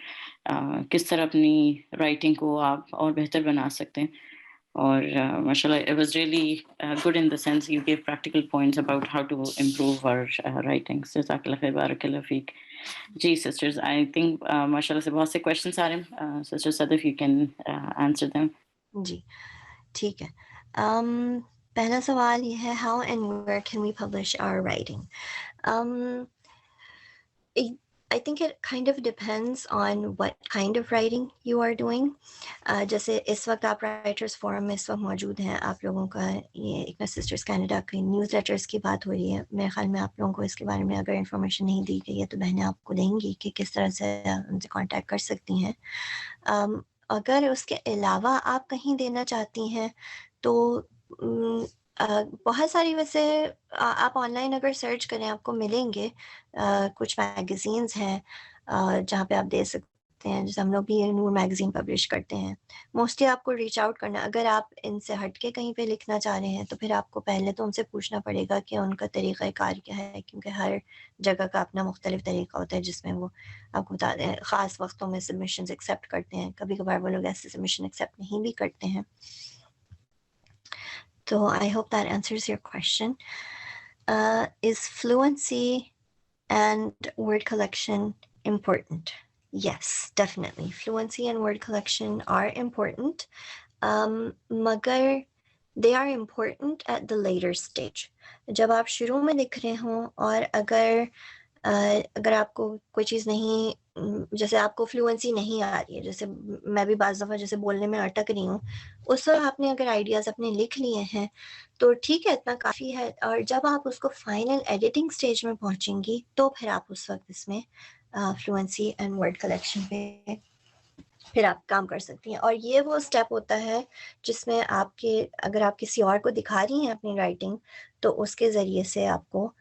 کس طرح اپنی رائٹنگ کو آپ اور بہتر بنا سکتے ہیں. اور ماشاءاللہ it was really good in the sense you gave practical points about how to improve our writing. جزاک اللہ خیر, بارک اللہ فیک. جی سسٹرز, I think ماشاءاللہ سے بہت سے questions آ رہے ہیں. Sister Sadaf you can answer them. جی ٹھیک ہے. پہلا سوال یہ ہے, how and where can we publish our writing? I think it kind of depends on what kind of writing you are doing. جیسے اس وقت آپ رائٹرز فورم میں اس وقت موجود ہیں, آپ لوگوں کا یہ ایک سسٹرز کینیڈا کی نیوز لیٹرز کی بات ہو رہی ہے. میرے خیال میں آپ لوگوں کو اس کے بارے میں اگر انفارمیشن نہیں دی گئی ہے تو بہنیں آپ کو دیں گی کہ کس طرح سے ان سے کانٹیکٹ کر سکتی ہیں. اگر اس کے علاوہ آپ کہیں دینا چاہتی ہیں تو بہت ساری, ویسے آپ آن لائن اگر سرچ کریں آپ کو ملیں گے. کچھ میگزینز ہیں جہاں پہ آپ دے سکتے ہیں, جیسے ہم لوگ بھی نور میگزین پبلش کرتے ہیں. موسٹلی آپ کو ریچ آؤٹ کرنا, اگر آپ ان سے ہٹ کے کہیں پہ لکھنا چاہ رہے ہیں تو پھر آپ کو پہلے تو ان سے پوچھنا پڑے گا کہ ان کا طریقہ کار کیا ہے, کیونکہ ہر جگہ کا اپنا مختلف طریقہ ہوتا ہے جس میں وہ آپ کو بتا دیں. خاص وقتوں میں سبمیشنز ایکسیپٹ کرتے ہیں, کبھی کبھار وہ لوگ ایسے سبمیشن ایکسیپٹ نہیں بھی کرتے ہیں. So I hope that answers your question. Is fluency and word collection important? Yes, definitely. Fluency and word collection are important. Magar they are important at the later stage. جب آپ شروع میں لکھ رہے ہوں اور اگر آپ کو کوئی چیز نہیں, جیسے آپ کو فلوئنسی نہیں آ رہی ہے, جیسے میں بھی بعض دفعہ جیسے بولنے میں اٹک رہی ہوں, اس وقت آپ نے اگر آئیڈیاز اپنے لکھ لیے ہیں تو ٹھیک ہے, اتنا کافی ہے. اور جب آپ اس کو فائنل ایڈیٹنگ سٹیج میں پہنچیں گی تو پھر آپ اس وقت اس میں فلوئنسی اینڈ ورڈ کلیکشن پہ پھر آپ کام کر سکتی ہیں. اور یہ وہ اسٹیپ ہوتا ہے جس میں آپ کے, اگر آپ کسی اور کو دکھا رہی ہیں اپنی رائٹنگ تو اس کے ذریعے سے آپ کو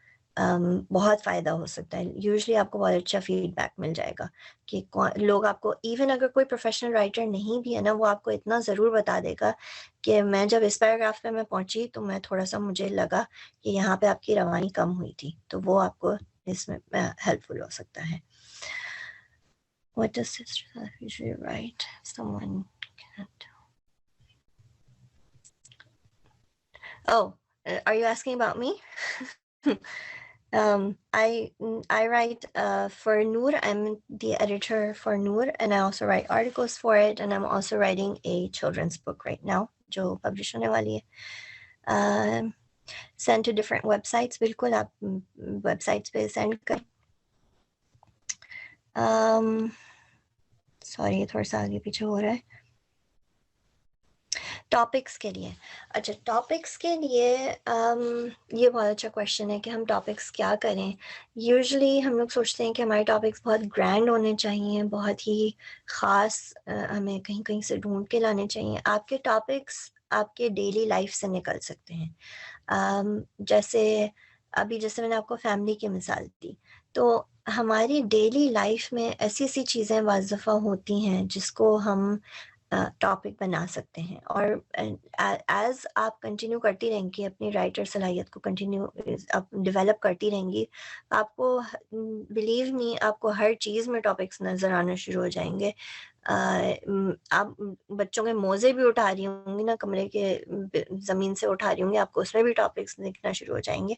بہت فائدہ ہو سکتا ہے. یوزلی آپ کو بہت اچھا فیڈ بیک مل جائے گا کہ لوگ آپ کو, ایون اگر کوئی پروفیشنل رائٹر نہیں بھی ہے نا, وہ آپ کو اتنا ضرور بتا دے گا کہ میں جب اس پیراگراف پہ میں پہنچی تو میں تھوڑا سا, مجھے لگا کہ یہاں پہ آپ کی روانی کم ہوئی تھی, تو وہ آپ کو اس میں ہیلپ فل ہو سکتا ہے. What does Sister usually write? Someone can't. Oh, are you asking about me? I write for Noor. I'm the editor for Noor, and I also write articles for it, and I'm also writing a children's book right now, jo publish hone wali hai. Send to different websites. Bilkul aap websites pe send kar. Sorry تھوڑا سا آگے پیچھے ہو رہا ہے. ٹاپکس کے لیے, اچھا ٹاپکس کے لیے یہ بہت اچھا کویشچن ہے کہ ہم ٹاپکس کیا کریں. یوزلی ہم لوگ سوچتے ہیں کہ ہمارے ٹاپکس بہت گرینڈ ہونے چاہیے, بہت ہی خاص, ہمیں کہیں کہیں سے ڈھونڈ کے لانے چاہیے. آپ کے ٹاپکس آپ کے ڈیلی لائف سے نکل سکتے ہیں. جیسے ابھی جیسے میں نے آپ کو فیملی کی مثال دی, تو ہماری ڈیلی لائف میں ایسی ایسی چیزیں بعض دفعہ ہوتی ہیں جس کو ہم ٹاپک بنا سکتے ہیں. اور ایز آپ کنٹینیو کرتی رہیں گی اپنی رائٹر صلاحیت کو کنٹینیو ڈیولپ کرتی رہیں گی, آپ کو بلیو می آپ کو ہر چیز میں ٹاپکس نظر آنا شروع ہو جائیں گے. آپ بچوں کے موزے بھی اٹھا رہی ہوں گی نا, کمرے کے زمین سے اٹھا رہی ہوں گی, آپ کو اس میں بھی ٹاپکس لکھنا شروع ہو جائیں گے.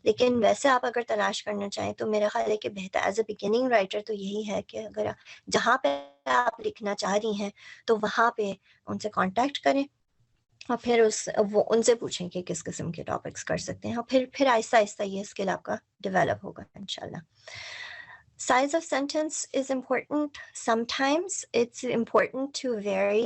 لیکن ویسے آپ اگر تلاش کرنا چاہیں تو میرا خیال ہے کہ بہتر ایز اے بگننگ رائٹر تو یہی ہے کہ اگر جہاں پہ آپ لکھنا چاہ رہی ہیں تو وہاں پہ ان سے کانٹیکٹ کریں, اور پھر وہ ان سے پوچھیں کہ کس قسم کے ٹاپکس کر سکتے ہیں, اور پھر آہستہ آہستہ یہ اسکل آپ کا ڈیولپ ہوگا انشاءاللہ. Size of sentence is important. Sometimes it's important to vary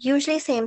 usually same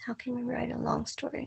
How can we write a long story?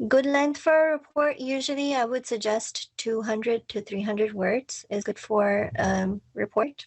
Good length for a report, usually I would suggest 200 to 300 words is good for report.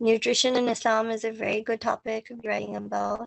Nutrition in Islam is a very good topic to be writing about.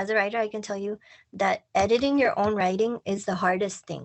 as a writer I can tell you that editing your own writing is the hardest thing,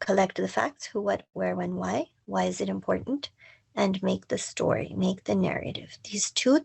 collect the facts, who, what, where, when, why is it important, and make the story, make the narrative. These two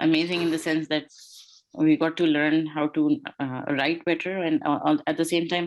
amazing in the sense that we got to learn how to write better, and at the same time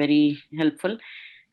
very helpful.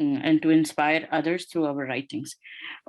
and to inspire others through our writings.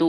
2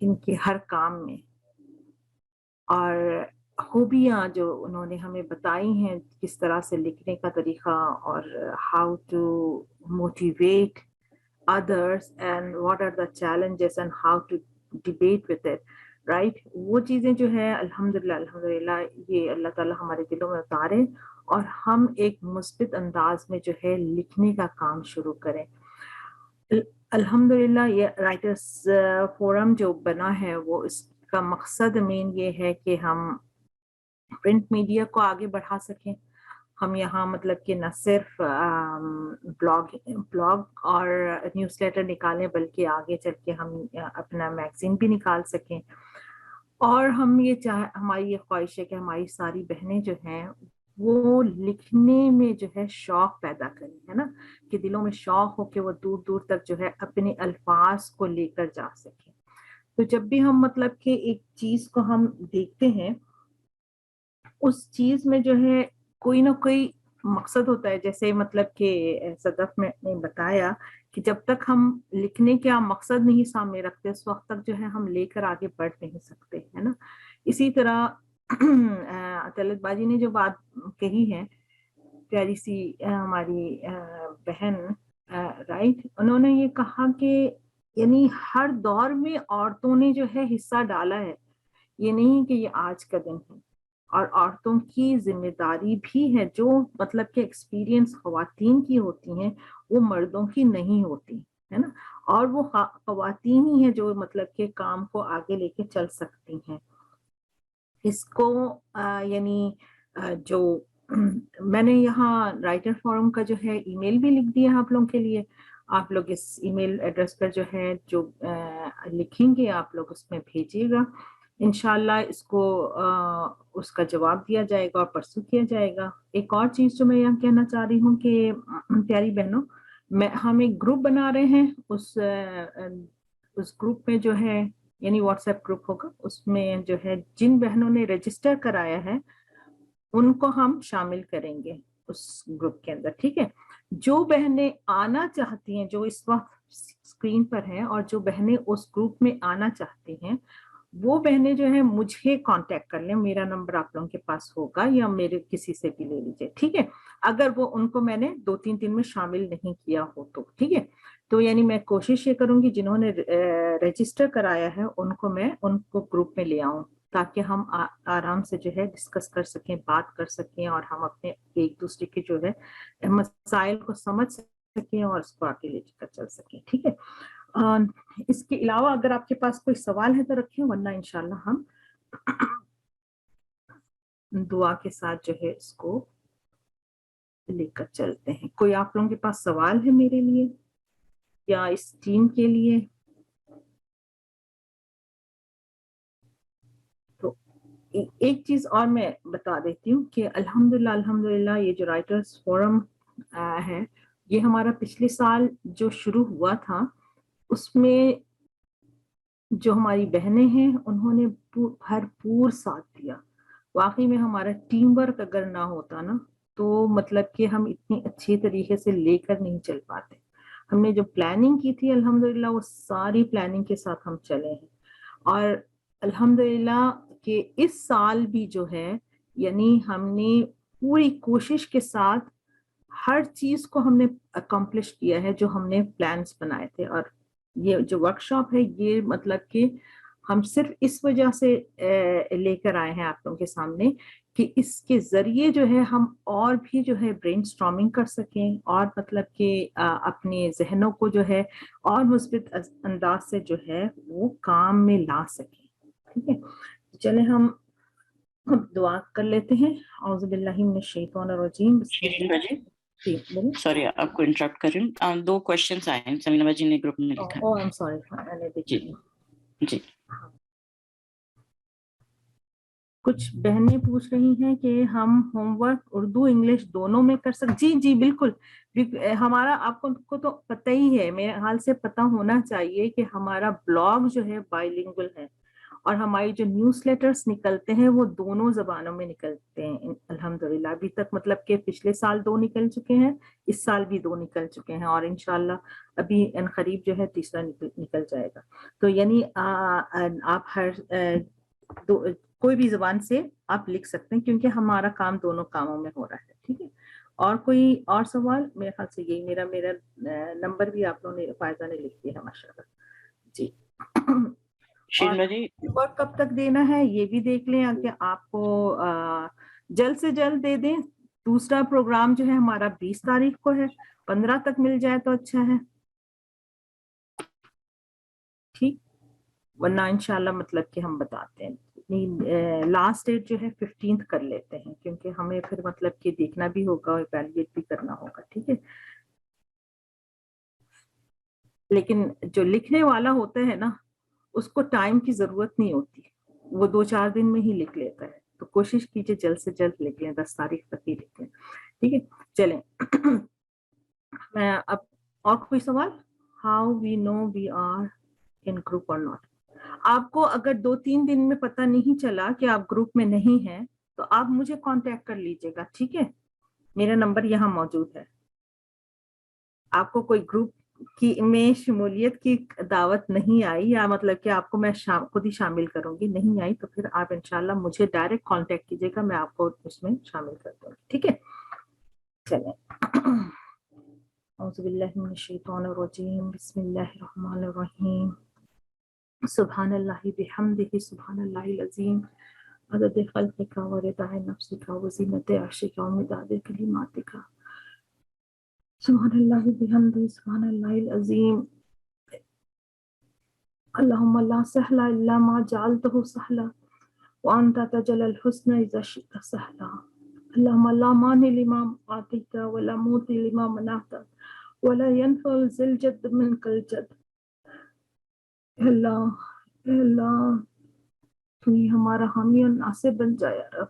ان کے ہر کام میں، اور خوبیاں جو انہوں نے ہمیں بتائی ہیں کس طرح سے لکھنے کا طریقہ، اور how to motivate others and what are the challenges and how to debate with it, right؟ وہ چیزیں جو ہے الحمدللہ یہ اللہ تعالیٰ ہمارے دلوں میں اتارے اور ہم ایک مثبت انداز میں جو ہے لکھنے کا کام شروع کریں. الحمدللہ یہ رائٹرز فورم جو بنا ہے وہ اس کا مقصد مین یہ ہے کہ ہم پرنٹ میڈیا کو آگے بڑھا سکیں. ہم یہاں مطلب کہ نہ صرف بلاگ اور نیوز لیٹر نکالیں بلکہ آگے چل کے ہم اپنا میگزین بھی نکال سکیں. اور ہم یہ ہماری یہ خواہش ہے کہ ہماری ساری بہنیں جو ہیں وہ لکھنے میں جو ہے شوق پیدا کریں، ہے نا، کہ دلوں میں شوق ہو کہ وہ دور دور تک جو ہے اپنے الفاظ کو لے کر جا سکیں. تو جب بھی ہم مطلب کہ ایک چیز کو ہم دیکھتے ہیں اس چیز میں جو ہے کوئی نہ کوئی مقصد ہوتا ہے. جیسے مطلب کہ صدف میں نے بتایا کہ جب تک ہم لکھنے کا مقصد نہیں سامنے رکھتے اس وقت تک جو ہے ہم لے کر آگے بڑھ نہیں سکتے، ہے نا. اسی طرح طلعت باجی نے جو بات کہی ہے پیاری سی ہماری بہن رائٹ، انہوں نے یہ کہا کہ یعنی ہر دور میں عورتوں نے جو ہے حصہ ڈالا ہے، یہ نہیں کہ یہ آج کا دن ہے. اور عورتوں کی ذمہ داری بھی ہے، جو مطلب کہ ایکسپیرینس خواتین کی ہوتی ہیں وہ مردوں کی نہیں ہوتی، ہے نا. اور وہ خواتین ہی ہیں جو مطلب کہ کام کو آگے لے کے چل سکتی ہیں. اس کو یعنی جو میں نے یہاں رائٹر فورم کا جو ہے ای میل بھی لکھ دیا آپ لوگوں کے لیے. آپ لوگ اس ای میل ایڈریس پر جو ہے جو لکھیں گے آپ لوگ اس میں بھیجیے گا. انشاءاللہ اس کو اس کا جواب دیا جائے گا اور پرسوں کیا جائے گا. ایک اور چیز جو میں یہاں کہنا چاہ رہی ہوں کہ پیاری بہنوں، ہم ایک گروپ بنا رہے ہیں. اس گروپ میں جو ہے یعنی واٹس ایپ گروپ ہوگا، اس میں جو ہے جن بہنوں نے رجسٹر کرایا ہے ان کو ہم شامل کریں گے اس گروپ کے اندر، ٹھیک ہے. جو بہنیں آنا چاہتی ہیں جو اس وقت اسکرین پر ہیں اور جو بہنیں اس گروپ میں آنا چاہتی ہیں وہ بہنیں جو ہیں مجھے کانٹیکٹ کر لیں. میرا نمبر آپ لوگوں کے پاس ہوگا یا میرے کسی سے بھی لے لیجیے، ٹھیک ہے. اگر وہ ان کو میں نے 2-3 دن میں شامل نہیں کیا ہو تو ٹھیک ہے. تو یعنی میں کوشش یہ کروں گی جنہوں نے رجسٹر کرایا ہے ان کو گروپ میں لے آؤں تاکہ ہم آرام سے جو ہے ڈسکس کر سکیں، بات کر سکیں اور ہم اپنے ایک دوسرے کے جو ہے مسائل کو سمجھ سکیں اور اس کو آگے لے کر چل سکیں، ٹھیک ہے. اس کے علاوہ اگر آپ کے پاس کوئی سوال ہے تو رکھیں، ورنہ انشاءاللہ ہم دعا کے ساتھ جو ہے اس کو لے کر چلتے ہیں. کوئی آپ لوگوں کے پاس سوال ہے میرے لیے یا اس ٹیم کے لیے؟ تو ایک چیز اور میں بتا دیتی ہوں کہ الحمدللہ یہ جو رائٹرز فورم ہے یہ ہمارا پچھلے سال جو شروع ہوا تھا اس میں جو ہماری بہنیں ہیں انہوں نے بھرپور ساتھ دیا. واقعی میں ہمارا ٹیم ورک اگر نہ ہوتا نا تو مطلب کہ ہم اتنی اچھی طریقے سے لے کر نہیں چل پاتے. ہم نے جو پلاننگ کی تھی الحمدللہ وہ ساری پلاننگ کے ساتھ ہم چلے ہیں. اور الحمدللہ کہ اس سال بھی جو ہے یعنی ہم نے پوری کوشش کے ساتھ ہر چیز کو ہم نے اکمپلش کیا ہے جو ہم نے پلانز بنائے تھے. اور یہ جو ورکشاپ ہے یہ مطلب کہ ہم صرف اس وجہ سے لے کر آئے ہیں آپ لوگوں کے سامنے کہ اس کے ذریعے جو ہے ہم اور بھی جو ہے برین اسٹارمنگ کر سکیں اور مطلب کہ اپنے ذہنوں کو جو ہے اور مثبت انداز سے جو ہے وہ کام میں لا سکیں، ٹھیک ہے. چلیں ہم دعا کر لیتے ہیں. اعوذ باللہ من الشیطان الرجیم. سوری آپ کو انٹرپٹ کر رہی ہوں. 2 کوشچنس آئے ہیں سمینا باجی نے گروپ میں لکھا. Oh, I'm sorry. میں نے دیکھی. جی کچھ بہنیں پوچھ رہی ہیں کہ ہم ہوم ورک اردو انگلش دونوں میں کر سکتے. جی بالکل. ہمارا آپ کو تو پتہ ہی ہے، میرے حال سے پتہ ہونا چاہیے کہ ہمارا بلاگ جو ہے بائی لنگول ہے اور ہماری جو نیوز لیٹرز نکلتے ہیں وہ دونوں زبانوں میں نکلتے ہیں الحمدللہ. ابھی تک مطلب کہ پچھلے سال 2 نکل چکے ہیں, اس سال بھی 2 نکل چکے ہیں, اور انشاءاللہ ابھی ان قریب جو ہے تیسرا نکل جائے گا. تو یعنی آپ ہر کوئی بھی زبان سے آپ لکھ سکتے ہیں, کیونکہ ہمارا کام دونوں کاموں میں ہو رہا ہے. ٹھیک ہے, اور کوئی اور سوال؟ میرے خیال سے یہی میرا نمبر بھی آپ لوگوں نے فائزہ نے لکھ دیا ہے ماشاءاللہ. جی, شیلا جی ورک کب تک دینا ہے یہ بھی دیکھ لیں کہ آپ کو جلد سے جلد دے دیں. دوسرا پروگرام جو ہے ہمارا 20 تاریخ کو ہے, 15 تک مل جائے تو اچھا ہے. ٹھیک, ورنہ انشاءاللہ مطلب کہ ہم بتاتے ہیں لاسٹ ڈیٹ جو ہے 15 کر لیتے ہیں, کیونکہ ہمیں پھر مطلب کہ دیکھنا بھی ہوگا اور ایویلویٹ بھی کرنا ہوگا. ٹھیک ہے, لیکن جو لکھنے والا ہوتا ہے نا اس کو ٹائم کی ضرورت نہیں ہوتی, وہ 2-4 دن میں ہی لکھ لیتا ہے. تو کوشش کیجئے جلد سے جلد لکھ لیں, 10 تاریخ تک ہی لکھ لیں. ٹھیک ہے, چلیں میں اب اور کوئی سوال؟ How we know we are in group or not. آپ کو اگر 2-3 دن میں پتہ نہیں چلا کہ آپ گروپ میں نہیں ہیں تو آپ مجھے کانٹیکٹ کر لیجئے گا. ٹھیک ہے, میرا نمبر یہاں موجود ہے. آپ کو کوئی گروپ کی میں شمولیت کی دعوت نہیں آئی یا مطلب کہ آپ کو میں خود ہی شامل کروں گی نہیں آئی, تو پھر آپ انشاءاللہ مجھے ڈائریکٹ کانٹیکٹ کیجئے گا, میں آپ کو اس میں شامل کر دوں گی. ٹھیک ہے, چلیں اعوذ باللہ من الشیطان الرجیم, بسم اللہ الرحمن الرحیم. سبحان اللہ بحمدہ, سبحان اللہ العظیم, عدد خلقک ورضا نفسک وزینت عرشک ومداد کلماتک. سبحان اللہ بحمدہ, سبحان اللہ العظیم. اللہم لا سہل الا ما جعلتہ سہلا وانت تجعل الحزن اذا شئت سہلا. اللہم لا مانع لما اعطیت ولا معطی لما منعت ولا ينفع ذا الجد منک الجد. اے اللہ تو ہی ہمارا حامی اور ناصر بن جائے یا رب.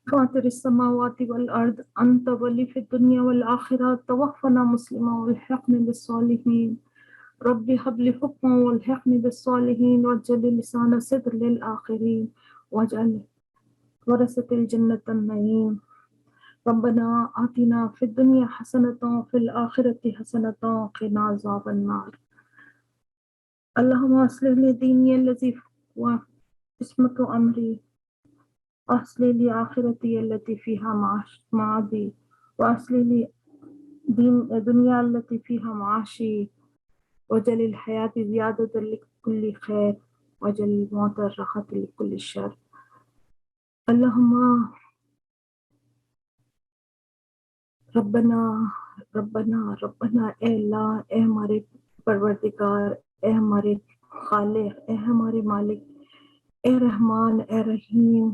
فاطر السماوات والارض انت ولی فی الدنیا والآخرہ, توفنا مسلما والحقنا بالصالحین. رب هب لي حكما والحقني بالصالحين واجعل لسان صدق للآخرين واجعل ورثة الجنة النعيم. ربنا آتنا في الدنيا حسنة وفي الآخرة حسنة وقنا عذاب النار. اللهم اصلح لي ديني الذي هو عصمة أمري واصلح لي آخرتي التي فيها معادي واصلح لي دنيا التي فيها معاشي وجل الحياة زيادة لكل خير وجل الموت راحة لكل شر. اللهم ربنا اے اللہ, اے ہمارے پروردگار, اے ہمارے خالق, اے ہمارے مالک, اے رحمان, اے رحیم.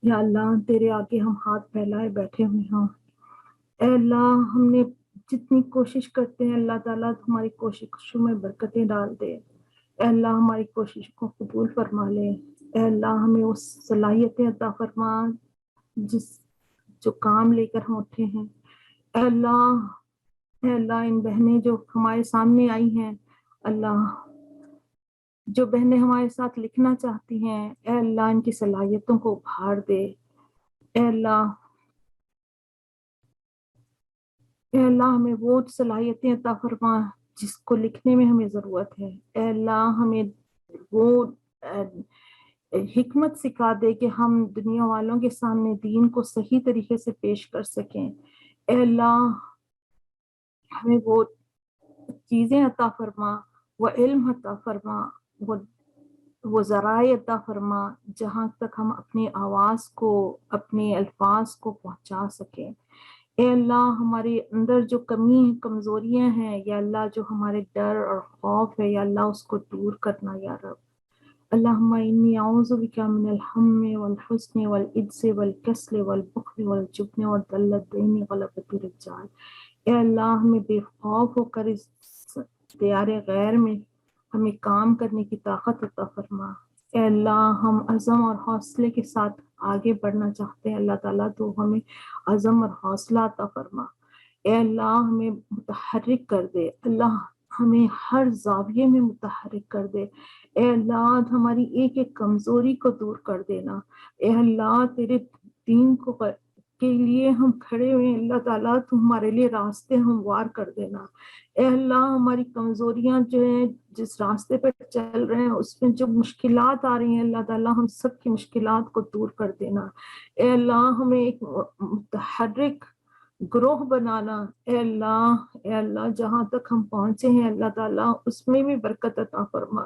یا اللہ تیرے آگے ہم ہاتھ پھیلائے بیٹھے ہوئے ہیں. اے اللہ ہم نے جتنی کوشش کرتے ہیں اللہ تعالیٰ ہماری کوششوں میں برکتیں ڈال دے. اے اللہ ہماری کوشش کو قبول فرما لے. اے اللہ ہمیں اس صلاحیتیں عطا فرما جو کام لے کر ہم اٹھے ہیں. اے اللہ ان بہنیں جو ہمارے سامنے آئی ہیں, اللہ جو بہنیں ہمارے ساتھ لکھنا چاہتی ہیں, اے اللہ ان کی صلاحیتوں کو ابھار دے. اے اللہ ہمیں وہ صلاحیتیں عطا فرما جس کو لکھنے میں ہمیں ضرورت ہے. اے اللہ ہمیں وہ حکمت سکھا دے کہ ہم دنیا والوں کے سامنے دین کو صحیح طریقے سے پیش کر سکیں. اے اللہ ہمیں وہ چیزیں عطا فرما, وہ علم عطا فرما, وہ ذرائع عطا فرما جہاں تک ہم اپنی آواز کو, اپنے الفاظ کو پہنچا سکیں. اے اللہ ہمارے اندر جو کمی کمزوریاں ہیں یا اللہ جو ہمارے ڈر اور خوف ہے یا اللہ اس کو دور کرنا یا رب. اللہم انی اعوذ بک من الہم والحزن والعجز والکسل والبخل والجبن وذلت الدین وغلبۃ الرجال. اے اللہ ہمیں بے خوف ہو کر اس دیار غیر میں ہمیں کام کرنے کی طاقت عطا فرما. اے اللہ ہم عزم اور حوصلے کے ساتھ آگے بڑھنا چاہتے ہیں اللہ تعالیٰ, تو ہمیں عزم اور حوصلہ عطا فرما. اے اللہ ہمیں متحرک کر دے. اللہ ہمیں ہر زاویے میں متحرک کر دے. اے اللہ ہماری ایک ایک کمزوری کو دور کر دینا. اے اللہ تیرے دین کے لیے ہم کھڑے ہوئے ہیں اللہ تعالیٰ، تو ہمارے لیے راستے ہموار کر دینا. اے اللہ ہماری کمزوریاں جو ہیں، جس راستے پہ چل رہے ہیں اس میں جو مشکلات آ رہی ہیں اللہ تعالیٰ ہم سب کی مشکلات کو دور کر دینا. اے اللہ ہمیں ایک متحرک گروہ بنانا. اے اللہ جہاں تک ہم پہنچے ہیں اللہ تعالیٰ اس میں بھی برکت عطا فرما.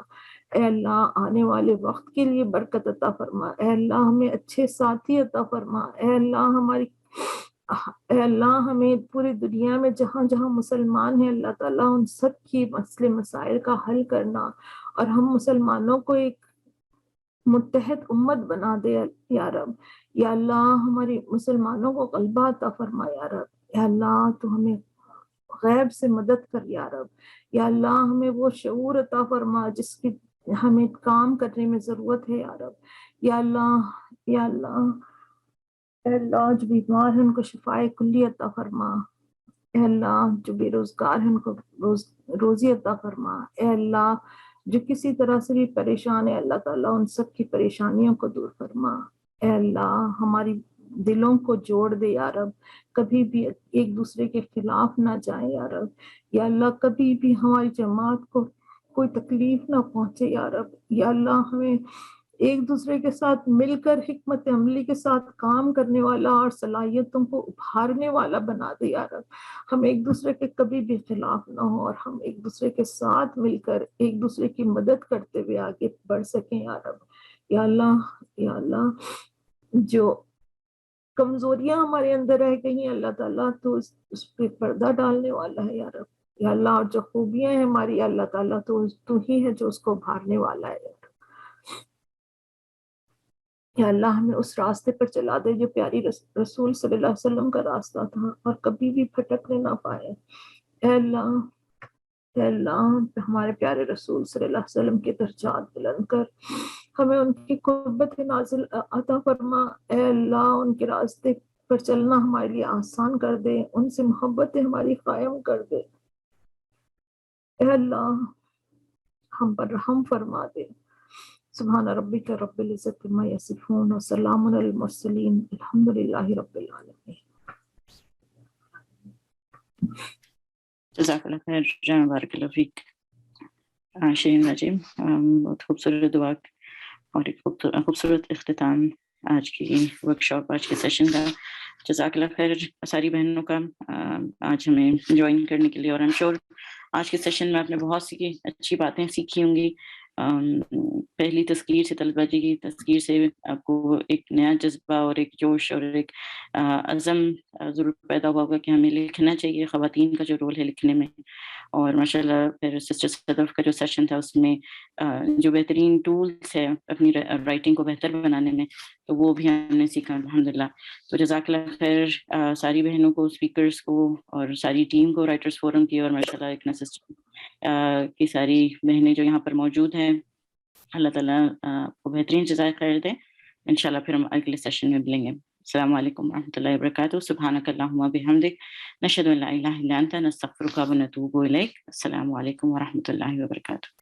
اے اللہ آنے والے وقت کے لیے برکت عطا فرما. اے اللہ ہمیں اچھے ساتھی عطا فرما. اے اللہ ہمیں پوری دنیا میں جہاں جہاں مسلمان ہیں اللہ تعالیٰ ان سب کی مسئلے مسائل کا حل کرنا، اور ہم مسلمانوں کو ایک متحد امت بنا دے یا رب. یا اللہ ہماری مسلمانوں کو غلبہ عطا فرما یا رب. یا اللہ تو ہمیں غیب سے مدد کر یا رب. یا اللہ ہمیں وہ شعور عطا فرما جس کی ہمیں کام کرنے میں ضرورت ہے یا رب. یا اللہ اے اللہ جو بیمار ہیں ان کو شفائے کلی عطا فرما. اے اللہ جو بے روزگار ہیں ان کو روزی عطا فرما. اے اللہ جو کسی طرح سے بھی پریشان ہے اللہ تعالیٰ ان سب کی پریشانیوں کو دور فرما. اے اللہ ہماری دلوں کو جوڑ دے یا رب، کبھی بھی ایک دوسرے کے خلاف نہ جائیں یا رب. یا اللہ کبھی بھی ہماری جماعت کو کوئی تکلیف نہ پہنچے یا رب. یا اللہ ہمیں ایک دوسرے کے ساتھ مل کر حکمت عملی کے ساتھ کام کرنے والا اور صلاحیتوں کو ابھارنے والا بنا دے یا رب. ہم ایک دوسرے کے کبھی بھی خلاف نہ ہو اور ہم ایک دوسرے کے ساتھ مل کر ایک دوسرے کی مدد کرتے ہوئے آگے بڑھ سکیں یا رب. یا اللہ جو کمزوریاں ہمارے اندر رہ گئی ہیں اللہ تعالیٰ تو اس پہ پردہ ڈالنے والا ہے یا رب. یا اللہ اور جو خوبیاں ہیں ہماری اللہ تعالیٰ تو ہی ہے جو اس کو ابھارنے والا ہے. یا اللہ ہمیں اس راستے پر چلا دے جو پیاری رسول صلی اللہ علیہ وسلم کا راستہ تھا اور کبھی بھی پھٹکنے نہ پائے. اے اللہ ہمارے پیارے رسول صلی اللہ علیہ وسلم کے درجات بلند کر ہمیں ان کی قربت نازل عطا فرما. اے اللہ ان کے راستے پر چلنا ہمارے لیے آسان کر دے، ان سے محبت ہماری قائم کر دے. اے اللہ ہم پر رحم فرما دے. سبحان ربک رب العزت عما یصفون وسلام علی المرسلین الحمد للہ رب العالمین. جزاک اللہ خیر جان، بارک اللہ فیک. شیرین نجیم، بہت خوبصورت دعا اور ایک خوبصورت اختتام آج کی ورکشاپ، آج کے سیشن کا. جزاک اللہ خیر ساری بہنوں کا آج ہمیں جوائن کرنے کے لیے. اور I'm sure آج کے سیشن میں آپ نے بہت سی اچھی باتیں سیکھی ہوں گی. پہلی تذکیر سے، طلبہ جی کی تذکیر سے آپ کو ایک نیا جذبہ اور ایک جوش اور ایک عزم ضرور پیدا ہوا ہوگا کہ ہمیں لکھنا چاہیے، خواتین کا جو رول ہے لکھنے میں. اور ماشاءاللہ پھر سسٹر صدف کا جو سیشن تھا اس میں جو بہترین ٹولز ہے اپنی رائٹنگ کو بہتر بنانے میں، تو وہ بھی ہم نے سیکھا الحمدللہ. تو جزاک اللہ خیر ساری بہنوں کو، اسپیکرز کو اور ساری ٹیم کو، رائٹرز فورم کی، اور ماشاءاللہ ایک سسٹر کی ساری بہنیں جو یہاں پر موجود ہیں. اللہ تعالیٰ کو بہترین جزائے خیر دیں. انشاءاللہ پھر ہم اگلے سیشن میں ملیں گے. السلام علیکم ورحمۃ اللہ وبرکاتہ. سبحانک اللہم وبحمدک، نشہد ان لا الہ الا انت، نستغفرک ونتوب الیک. السلام علیکم ورحمۃ اللہ وبرکاتہ.